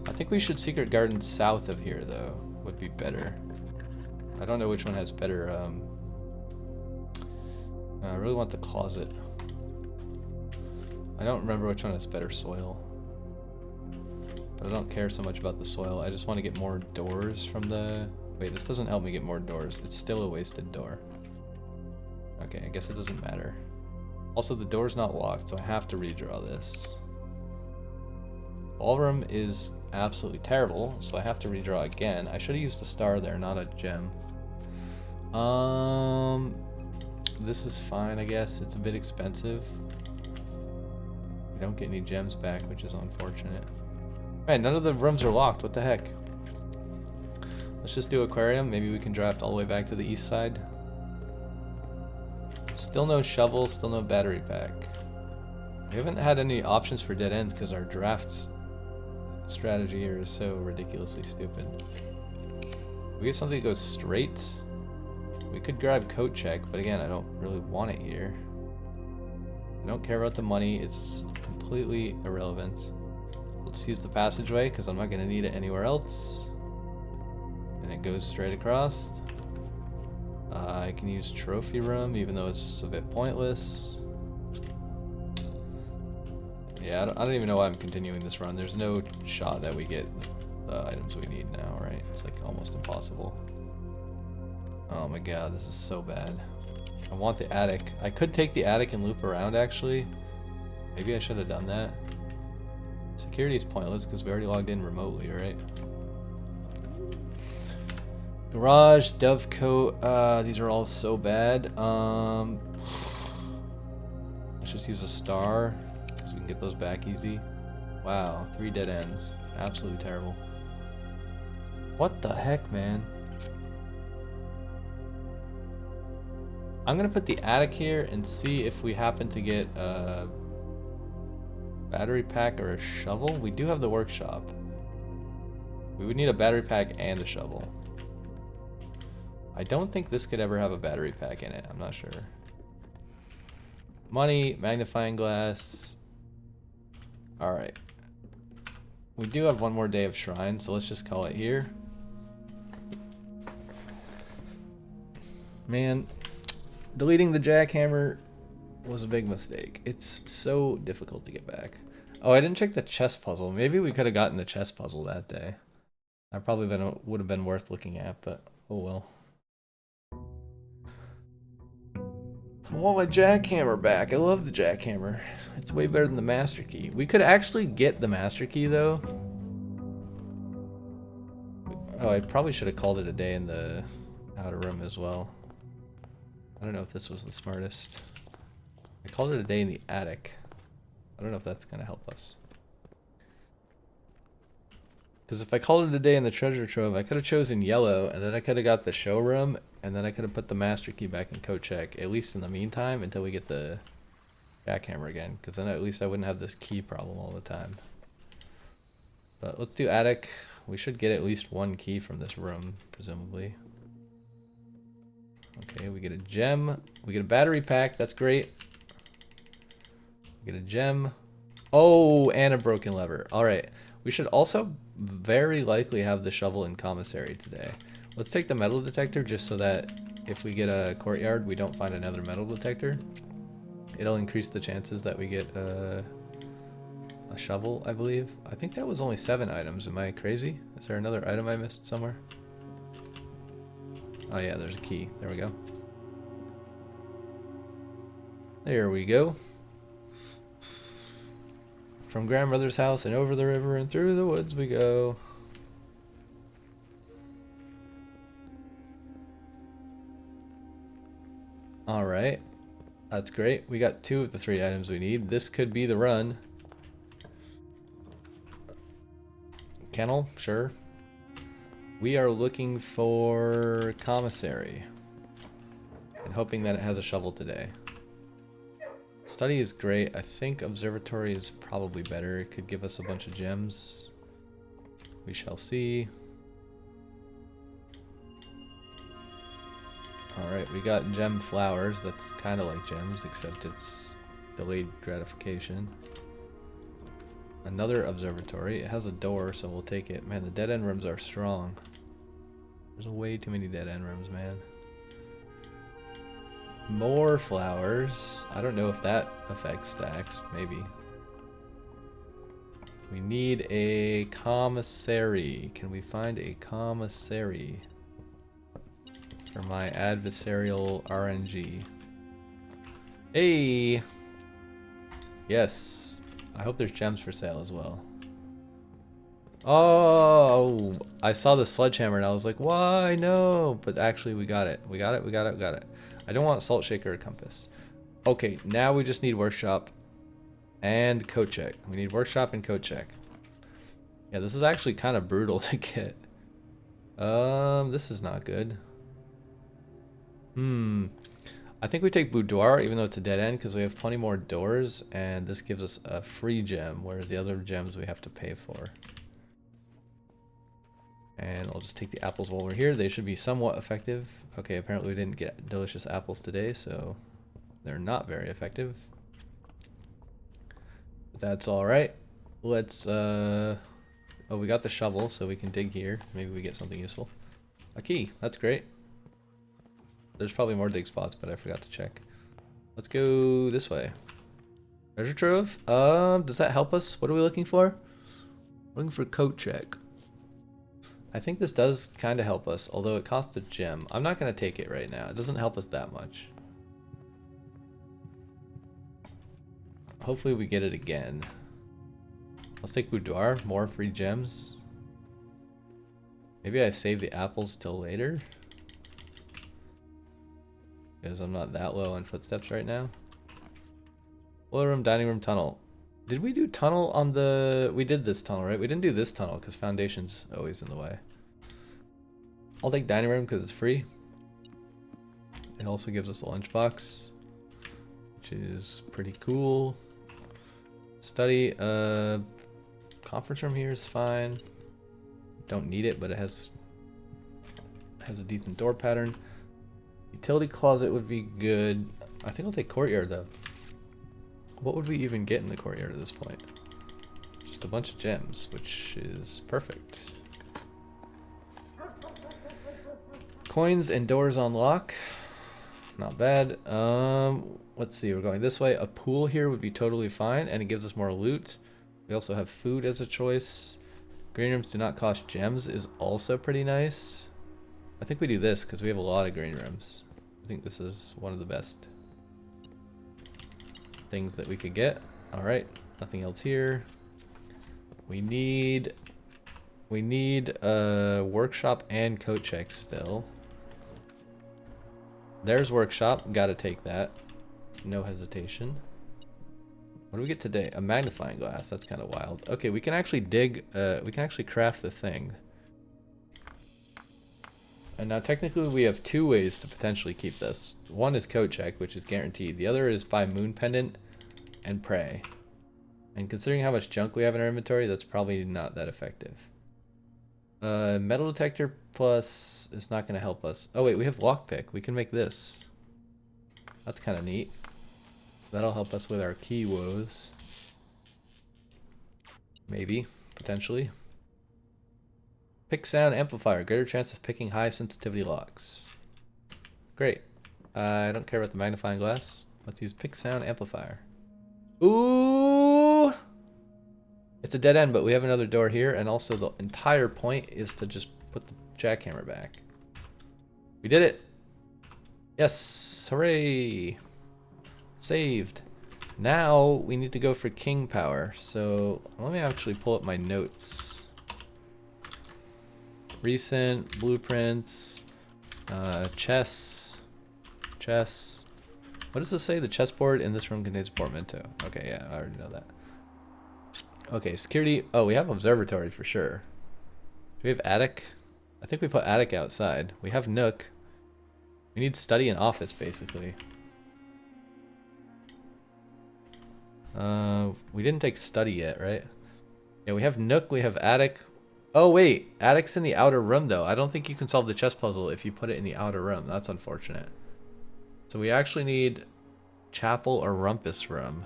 I think we should secret garden south of here, though. Would be better. I don't know which one has better. I really want the closet. I don't remember which one has better soil. But I don't care so much about the soil. I just want to get more doors from the... Wait, this doesn't help me get more doors. It's still a wasted door. Okay, I guess it doesn't matter. Also, the door's not locked, so I have to redraw this. Ballroom is absolutely terrible, so I have to redraw again. I should have used a star there, not a gem. This is fine, I guess. It's a bit expensive. We don't get any gems back, which is unfortunate. Right, none of the rooms are locked. What the heck? Let's just do aquarium. Maybe we can draft all the way back to the east side. Still no shovel, still no battery pack. We haven't had any options for dead ends because our drafts strategy here is so ridiculously stupid. We get something that goes straight. We could grab coat check, but again, I don't really want it here. I don't care about the money. It's completely irrelevant. Let's use the passageway because I'm not going to need it anywhere else. And it goes straight across. I can use trophy room even though it's a bit pointless. Yeah, I don't even know why I'm continuing this run. There's no shot that we get the items we need now, right? It's like almost impossible. Oh my god, this is so bad. I want the attic. I could take the attic and loop around actually. Maybe I should have done that. Security is pointless because we already logged in remotely, right? Garage, dovecoat, these are all so bad. Let's just use a star so we can get those back easy. Wow, 3 dead ends. Absolutely terrible. What the heck, man? I'm gonna put the attic here and see if we happen to get a battery pack or a shovel. We do have the workshop. We would need a battery pack and a shovel. I don't think this could ever have a battery pack in it. I'm not sure. Money, magnifying glass. Alright. We do have one more day of shrine, so let's just call it here. Man, deleting the jackhammer was a big mistake. It's so difficult to get back. Oh, I didn't check the chess puzzle. Maybe we could have gotten the chess puzzle that day. That probably would have been worth looking at, but oh well. I want my jackhammer back. I love the jackhammer. It's way better than the master key. We could actually get the master key though. Oh, I probably should have called it a day in the outer room as well. I don't know if this was the smartest. I called it a day in the attic. I don't know if that's gonna help us. Because if I called it a day in the treasure trove, I could have chosen yellow, and then I could have got the showroom, and then I could have put the master key back in coat check, at least in the meantime, until we get the jackhammer again. Because then at least I wouldn't have this key problem all the time. But let's do attic. We should get at least one key from this room, presumably. Okay, we get a gem. We get a battery pack. That's great. We get a gem. Oh, and a broken lever. All right. We should also very likely have the shovel in commissary today. Let's take the metal detector just so that if we get a courtyard, we don't find another metal detector. It'll increase the chances that we get a shovel, I believe. I think that was only 7 items. Am I crazy? Is there another item I missed somewhere? Oh yeah, there's a key. There we go. There we go. From grandmother's house and over the river and through the woods we go. Alright. That's great. We got 2 of the 3 items we need. This could be the run. Kennel? Sure. We are looking for commissary. And hoping that it has a shovel today. Study is great. I think observatory is probably better. It could give us a bunch of gems. We shall see. Alright, we got gem flowers. That's kind of like gems, except it's delayed gratification. Another observatory. It has a door, so we'll take it. Man, the dead end rooms are strong. There's way too many dead end rooms, man. More flowers. I don't know if that affects stacks. Maybe. We need a commissary. Can we find a commissary for my adversarial RNG? Hey! Yes. I hope there's gems for sale as well. Oh! I saw the sledgehammer and I was like, why? No! But actually we got it. We got it, we got it, we got it. I don't want salt shaker or compass. Okay, now we just need workshop and coat check. We need workshop and coat check. Yeah, this is actually kind of brutal to get. This is not good. I think we take boudoir, even though it's a dead end, because we have plenty more doors, and this gives us a free gem, whereas the other gems we have to pay for. And I'll just take the apples while we're here. They should be somewhat effective. Okay, apparently we didn't get delicious apples today, so they're not very effective. But that's alright. Let's, oh, we got the shovel, so we can dig here. Maybe we get something useful. A key, that's great. There's probably more dig spots, but I forgot to check. Let's go this way. Treasure trove? Does that help us? What are we looking for? Looking for coat check. I think this does kind of help us, although it costs a gem. I'm not going to take it right now. It doesn't help us that much. Hopefully we get it again. Let's take boudoir. More free gems. Maybe I save the apples till later. Because I'm not that low on footsteps right now. Boiler room, dining room, tunnel. Did we do tunnel on the... We did this tunnel, right? We didn't do this tunnel because foundation's always in the way. I'll take dining room because it's free. It also gives us a lunchbox, which is pretty cool. Study. Conference room here is fine. Don't need it, but it has a decent door pattern. Utility closet would be good. I think I'll take courtyard though. What would we even get in the courtyard at this point? Just a bunch of gems, which is perfect. Coins and doors on lock. Not bad. Let's see, we're going this way. A pool here would be totally fine, and it gives us more loot. We also have food as a choice. Green rooms do not cost gems is also pretty nice. I think we do this because we have a lot of green rooms. I think this is one of the best things that we could get. All right, nothing else here. We need a workshop and coat check still. There's workshop, gotta take that. No hesitation. What do we get today? A magnifying glass, that's kind of wild. Okay, we can actually dig, we can actually craft the thing. And now technically we have 2 ways to potentially keep this. One is coat check, which is guaranteed. The other is buy moon pendant and pray. And considering how much junk we have in our inventory, that's probably not that effective. Metal detector plus is not going to help us. Oh wait, we have lockpick. We can make this. That's kind of neat. That'll help us with our key woes. Maybe, potentially. Pick sound amplifier. Greater chance of picking high sensitivity locks. Great. I don't care about the magnifying glass. Let's use pick sound amplifier. Ooh! It's a dead end, but we have another door here, and also the entire point is to just put the jackhammer back. We did it! Yes! Hooray! Saved. Now we need to go for king power. So let me actually pull up my notes. Recent, blueprints, chess. What does this say? The chessboard in this room contains a portmanteau. Okay, yeah, I already know that. Okay, security. Oh, we have observatory for sure. Do we have attic? I think we put attic outside. We have nook. We need study and office, basically. We didn't take study yet, right? Yeah, we have nook, we have attic. Oh, wait. Attic's in the outer room, though. I don't think you can solve the chess puzzle if you put it in the outer room. That's unfortunate. So we actually need chapel or rumpus room.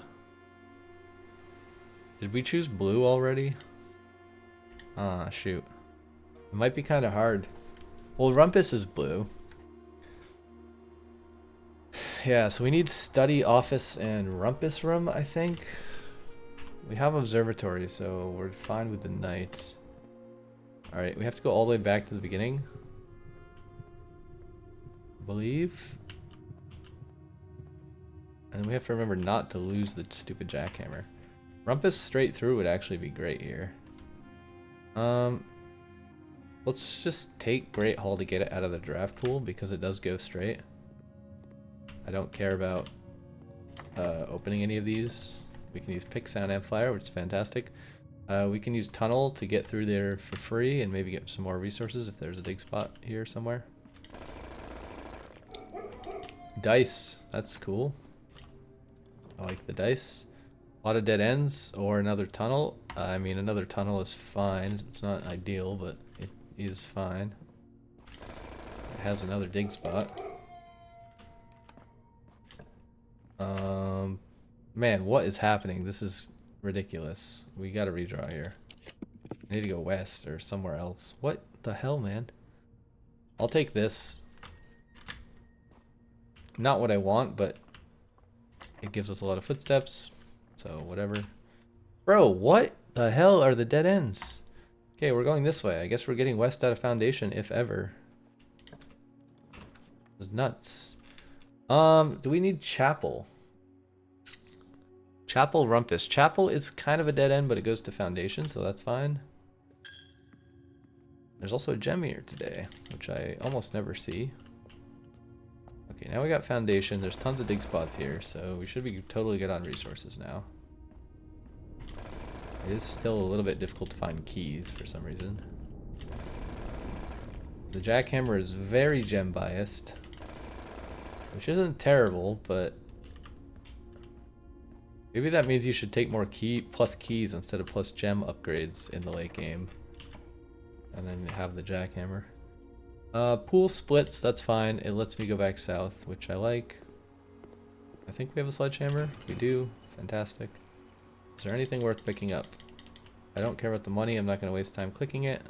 Did we choose blue already? Ah, shoot. It might be kind of hard. Well, rumpus is blue. Yeah, so we need study, office, and rumpus room, I think. We have observatory, so we're fine with the night. Alright, we have to go all the way back to the beginning. I believe. And then we have to remember not to lose the stupid jackhammer. Rumpus straight through would actually be great here. Let's just take Great Hall to get it out of the draft pool because it does go straight. I don't care about opening any of these. We can use pick sound amplifier, which is fantastic. We can use tunnel to get through there for free and maybe get some more resources if there's a dig spot here somewhere. Dice, that's cool. I like the dice. A lot of dead ends or another tunnel. I mean, another tunnel is fine. It's not ideal, but it is fine. It has another dig spot. Man, what is happening? This is ridiculous. We gotta redraw here. I need to go west or somewhere else. What the hell, man? I'll take this. Not what I want, but it gives us a lot of footsteps. So, whatever. Bro, what the hell are the dead ends? Okay, we're going this way. I guess we're getting west out of foundation, if ever. This is nuts. Do we need chapel? Chapel rumpus. Chapel is kind of a dead end, but it goes to foundation, so that's fine. There's also a gem here today, which I almost never see. Okay, now we got foundation. There's tons of dig spots here, so we should be totally good on resources now. It is still a little bit difficult to find keys for some reason. The jackhammer is very gem biased, which isn't terrible, but maybe that means you should take more plus keys instead of plus gem upgrades in the late game. And then have the jackhammer. Pool splits, that's fine. It lets me go back south, which I like. I think we have a sledgehammer. We do. Fantastic. Is there anything worth picking up? I don't care about the money. I'm not going to waste time clicking it.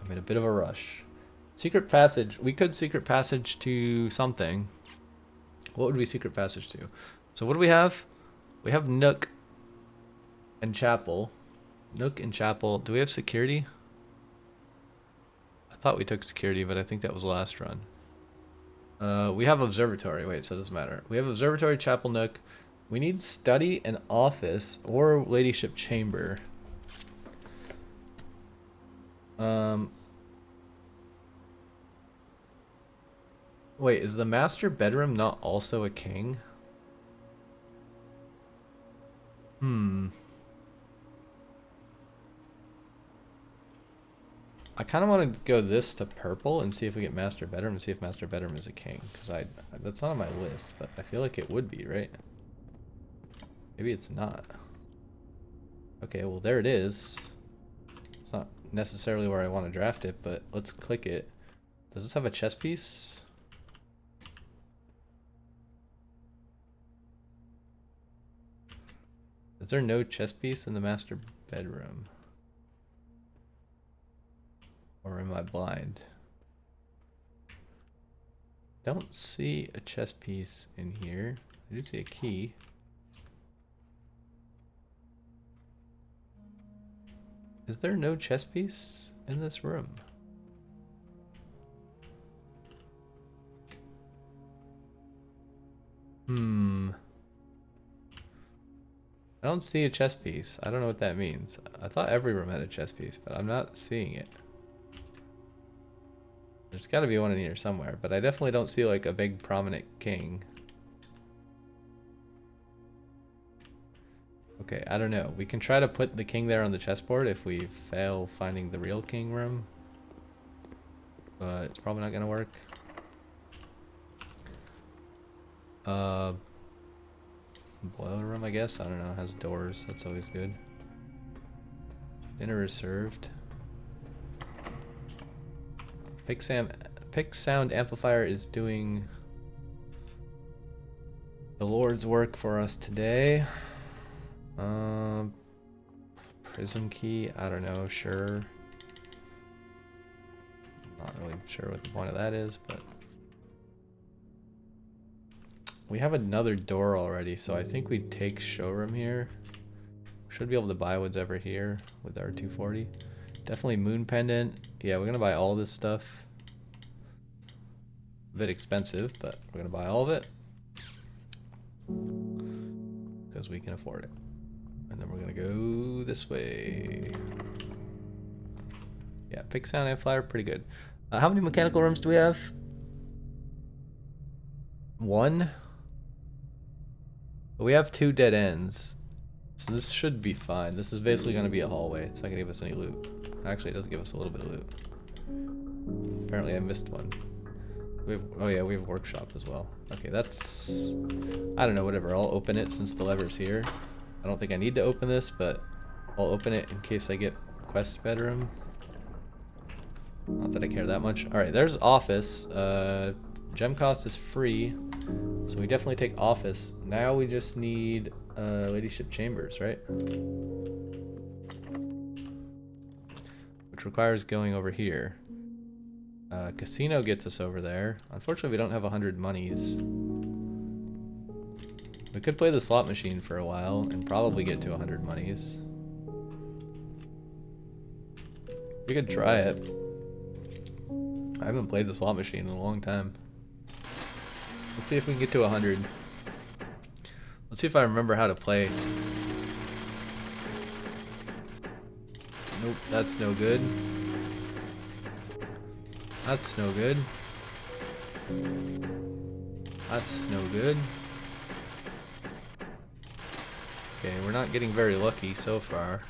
I'm in a bit of a rush. Secret passage. We could secret passage to something. What would we secret passage to? So what do we have? We have Nook and Chapel. Nook and Chapel. Do we have security? I thought we took security, but I think that was last run. We have observatory. Wait, so it doesn't matter. We have observatory, Chapel, Nook. We need study and office or ladyship chamber. Wait, is the master bedroom not also a king? I kind of want to go this to purple and see if we get master bedroom and see if master bedroom is a king, because that's not on my list, but I feel like it would be, right? Maybe it's not. Okay, well there it is. It's not necessarily where I want to draft it, but let's click it. Does this have a chess piece? Is there no chess piece in the master bedroom? Or am I blind? Don't see a chess piece in here. I do see a key. Is there no chess piece in this room? I don't see a chess piece. I don't know what that means. I thought every room had a chess piece, but I'm not seeing it. There's got to be one in here somewhere, but I definitely don't see like a big prominent king. Okay, I don't know. We can try to put the king there on the chessboard if we fail finding the real king room. But it's probably not going to work. Boiler room, I guess. I don't know. It has doors. That's always good. Dinner is served. Pick sound amplifier is doing the Lord's work for us today. Prism key. I don't know. Sure. Not really sure what the point of that is, but we have another door already, so I think we take showroom here. Should be able to buy what's ever here with our 240. Definitely moon pendant. Yeah, we're gonna buy all this stuff. A bit expensive, but we're gonna buy all of it because we can afford it. And then we're gonna go this way. Yeah, pick sound amplifier, pretty good. How many mechanical rooms do we have? One. But we have 2 dead ends, so this should be fine. This is basically going to be a hallway. It's not going to give us any loot. Actually, it does give us a little bit of loot. Apparently I missed one. We have, oh yeah, we have workshop as well. Okay, that's, I don't know, whatever. I'll open it since the lever's here. I don't think I need to open this, but I'll open it in case I get quest bedroom. Not that I care that much. Alright, there's office. Gem cost is free, so we definitely take office. Now we just need ladyship chambers, right? Which requires going over here. Casino gets us over there. Unfortunately, we don't have 100 monies. We could play the slot machine for a while and probably get to 100 monies. We could try it. I haven't played the slot machine in a long time. Let's see if we can get to 100. Let's see if I remember how to play. Nope, that's no good. That's no good. That's no good. Okay, we're not getting very lucky so far.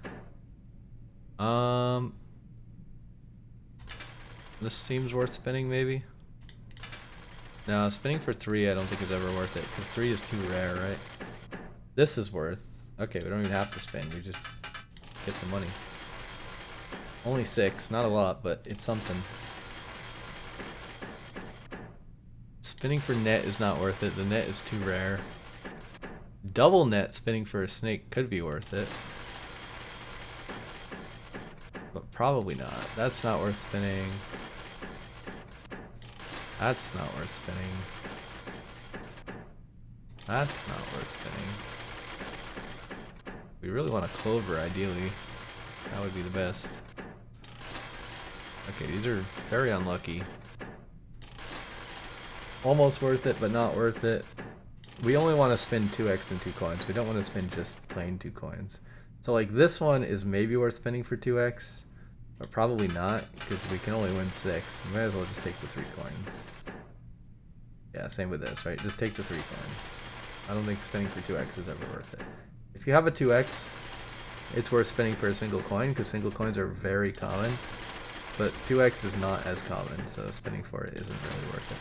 This seems worth spinning, maybe? No, spinning for 3 I don't think is ever worth it, because 3 is too rare, right? This is worth. Okay, we don't even have to spin, we just get the money. Only 6, not a lot, but it's something. Spinning for net is not worth it, the net is too rare. Double net spinning for a snake could be worth it. But probably not. That's not worth spinning. That's not worth spinning. That's not worth spinning. We really want a clover, ideally. That would be the best. Okay, these are very unlucky. Almost worth it, but not worth it. We only want to spin 2x and 2 coins. We don't want to spin just plain 2 coins. So like this one is maybe worth spinning for 2x, but probably not, because we can only win 6. We might as well just take the 3 coins. Yeah, same with this, right? Just take the 3 coins. I don't think spinning for 2x is ever worth it. If you have a 2x, it's worth spinning for a single coin, because single coins are very common, but 2x is not as common, so spinning for it isn't really worth it.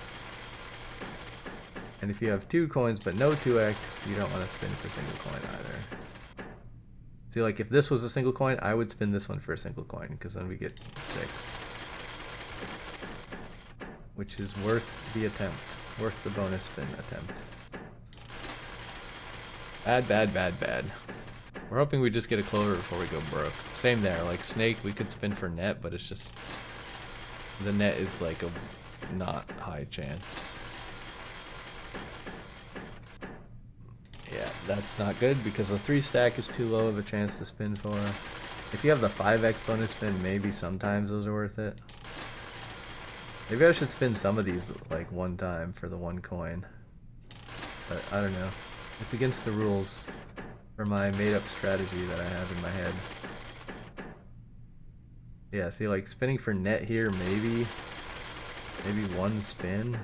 And if you have 2 coins but no 2x, you don't want to spin for a single coin either. See, like if this was a single coin, I would spin this one for a single coin, because then we get 6. Which is worth the attempt. Worth the bonus spin attempt. Bad, bad, bad, bad. We're hoping we just get a clover before we go broke. Same there, like snake, we could spin for net, but it's just... the net is like a not high chance. Yeah, that's not good because the 3 stack is too low of a chance to spin for. If you have the 5x bonus spin, maybe sometimes those are worth it. Maybe I should spin some of these like one time for the 1 coin. But I don't know. It's against the rules for my made-up strategy that I have in my head. Yeah, see, like spinning for net here, maybe 1 spin.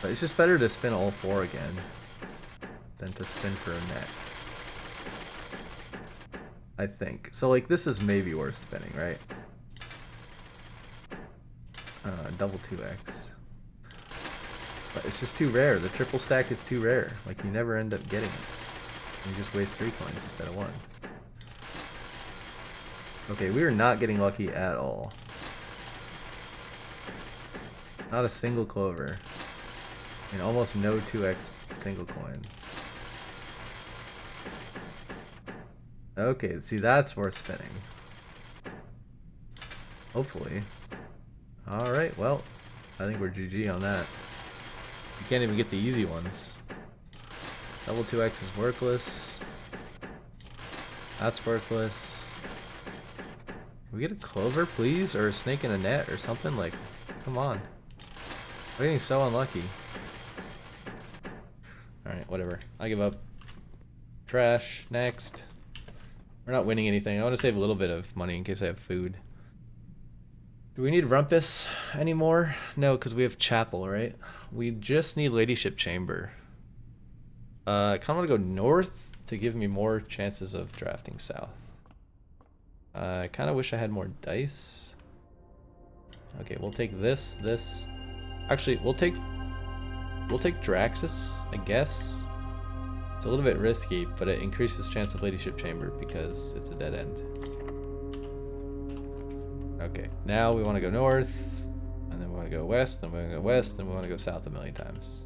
But it's just better to spin all 4 again than to spin for a net, I think. So like this is maybe worth spinning, right? Double 2x. But it's just too rare. The triple stack is too rare. Like you never end up getting it. You just waste 3 coins instead of 1. Okay, we are not getting lucky at all. Not a single clover. And almost no 2x single coins. Okay, see, that's worth spinning. Hopefully. Alright, well, I think we're GG on that. You can't even get the easy ones. Double 2x is worthless. That's worthless. Can we get a clover, please? Or a snake in a net or something? Like, come on. We're getting so unlucky. Alright, whatever. I give up. Trash. Next. We're not winning anything. I want to save a little bit of money in case I have food. Do we need Rumpus anymore? No, because we have Chapel, right? We just need Ladyship Chamber. I kind of want to go north to give me more chances of drafting south. I kind of wish I had more dice. Okay, we'll take this. Actually, we'll take Draxus, I guess. It's a little bit risky, but it increases chance of Ladyship Chamber because it's a dead end. Okay, now we want to go north, and then we want to go west, then we want to go west, then we want to go south a million times.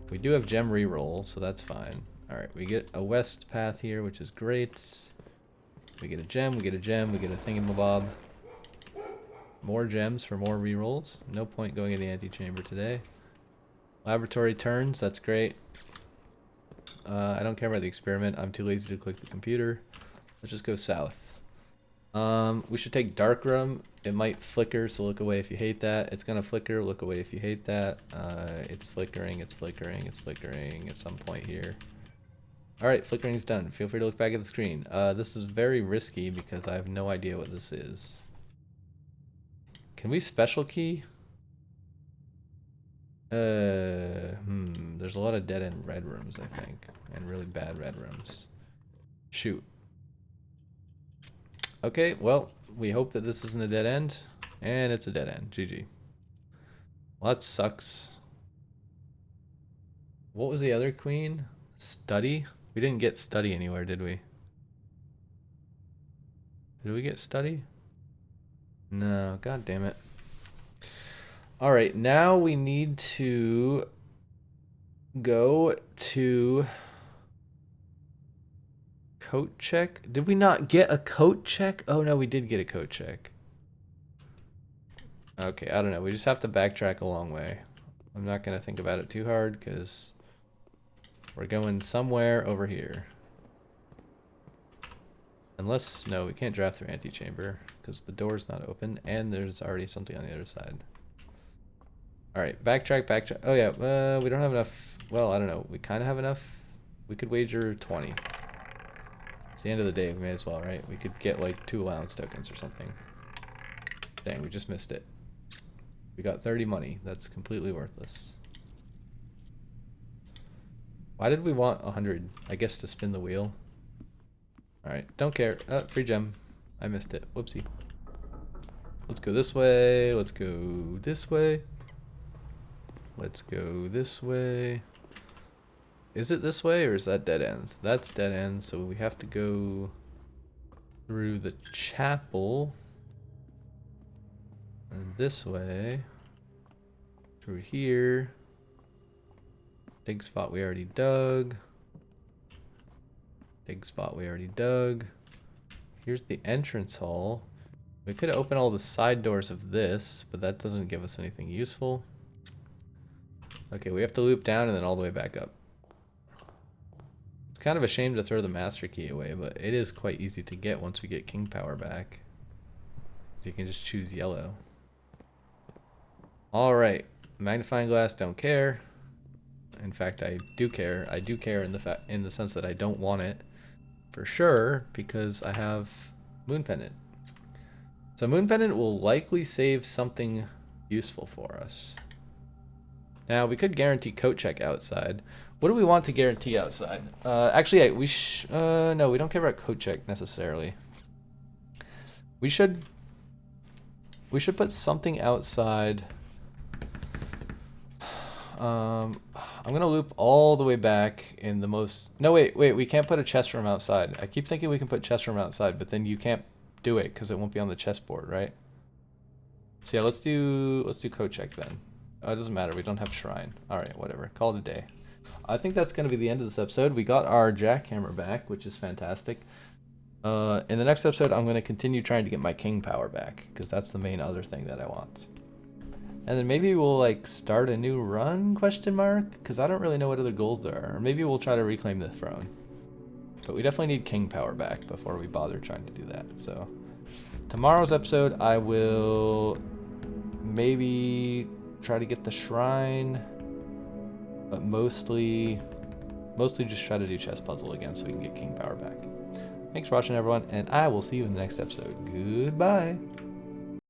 We do have gem reroll, so that's fine. Alright, we get a west path here, which is great. We get a gem, we get a gem, we get a thingamabob. More gems for more rerolls. No point going in the antechamber today. Laboratory turns, that's great. I don't care about the experiment. I'm too lazy to click the computer. Let's just go south. We should take dark room. It might flicker, so look away if you hate that. It's gonna flicker, look away if you hate that. It's flickering, it's flickering, it's flickering at some point here. Alright, flickering's done. Feel free to look back at the screen. This is very risky because I have no idea what this is. Can we special key? There's a lot of dead end red rooms, I think. And really bad red rooms. Shoot. Okay, well, we hope that this isn't a dead end. And it's a dead end. GG. Well, that sucks. What was the other queen? Study? We didn't get study anywhere, did we? Did we get study? No, god damn it. Alright, now we need to go to coat check. Did we not get a coat check? Oh no, we did get a coat check. Okay, I don't know. We just have to backtrack a long way. I'm not going to think about it too hard because we're going somewhere over here. Unless, no, we can't draft through antechamber because the door's not open and there's already something on the other side. Alright, backtrack. Oh yeah, we don't have enough. Well, I don't know. We kind of have enough. We could wager 20. It's the end of the day. We may as well, right? We could get like 2 allowance tokens or something. Dang, we just missed it. We got 30 money. That's completely worthless. Why did we want 100? I guess to spin the wheel. Alright, don't care. Free gem. I missed it. Whoopsie. Let's go this way. Let's go this way. Let's go this way. Is it this way or is that dead ends? That's dead ends, so we have to go through the chapel. And this way. Through here. Dig spot we already dug. Dig spot we already dug. Here's the entrance hall. We could open all the side doors of this, but that doesn't give us anything useful. Okay, we have to loop down and then all the way back up. It's kind of a shame to throw the master key away, but it is quite easy to get once we get king power back. So you can just choose yellow. Alright, magnifying glass, don't care. In fact, I do care. I do care in the sense that I don't want it for sure because I have moon pendant. So moon pendant will likely save something useful for us. Now we could guarantee coat check outside. What do we want to guarantee outside? Actually, no, we don't care about coat check necessarily. We should put something outside. I'm gonna loop all the way back in the most. No, wait, we can't put a chest room outside. I keep thinking we can put chest room outside, but then you can't do it because it won't be on the chessboard, right? So yeah, let's do coat check then. It doesn't matter. We don't have shrine. All right, whatever. Call it a day. I think that's gonna be the end of this episode. We got our jackhammer back, which is fantastic. In the next episode, I'm gonna continue trying to get my king power back because that's the main other thing that I want. And then maybe we'll like start a new run, question mark? Because I don't really know what other goals there are. Or maybe we'll try to reclaim the throne. But we definitely need king power back before we bother trying to do that. So tomorrow's episode, I will maybe try to get the shrine, but mostly just try to do chess puzzle again so we can get king power back. Thanks for watching, everyone, and I will see you in the next episode. Goodbye.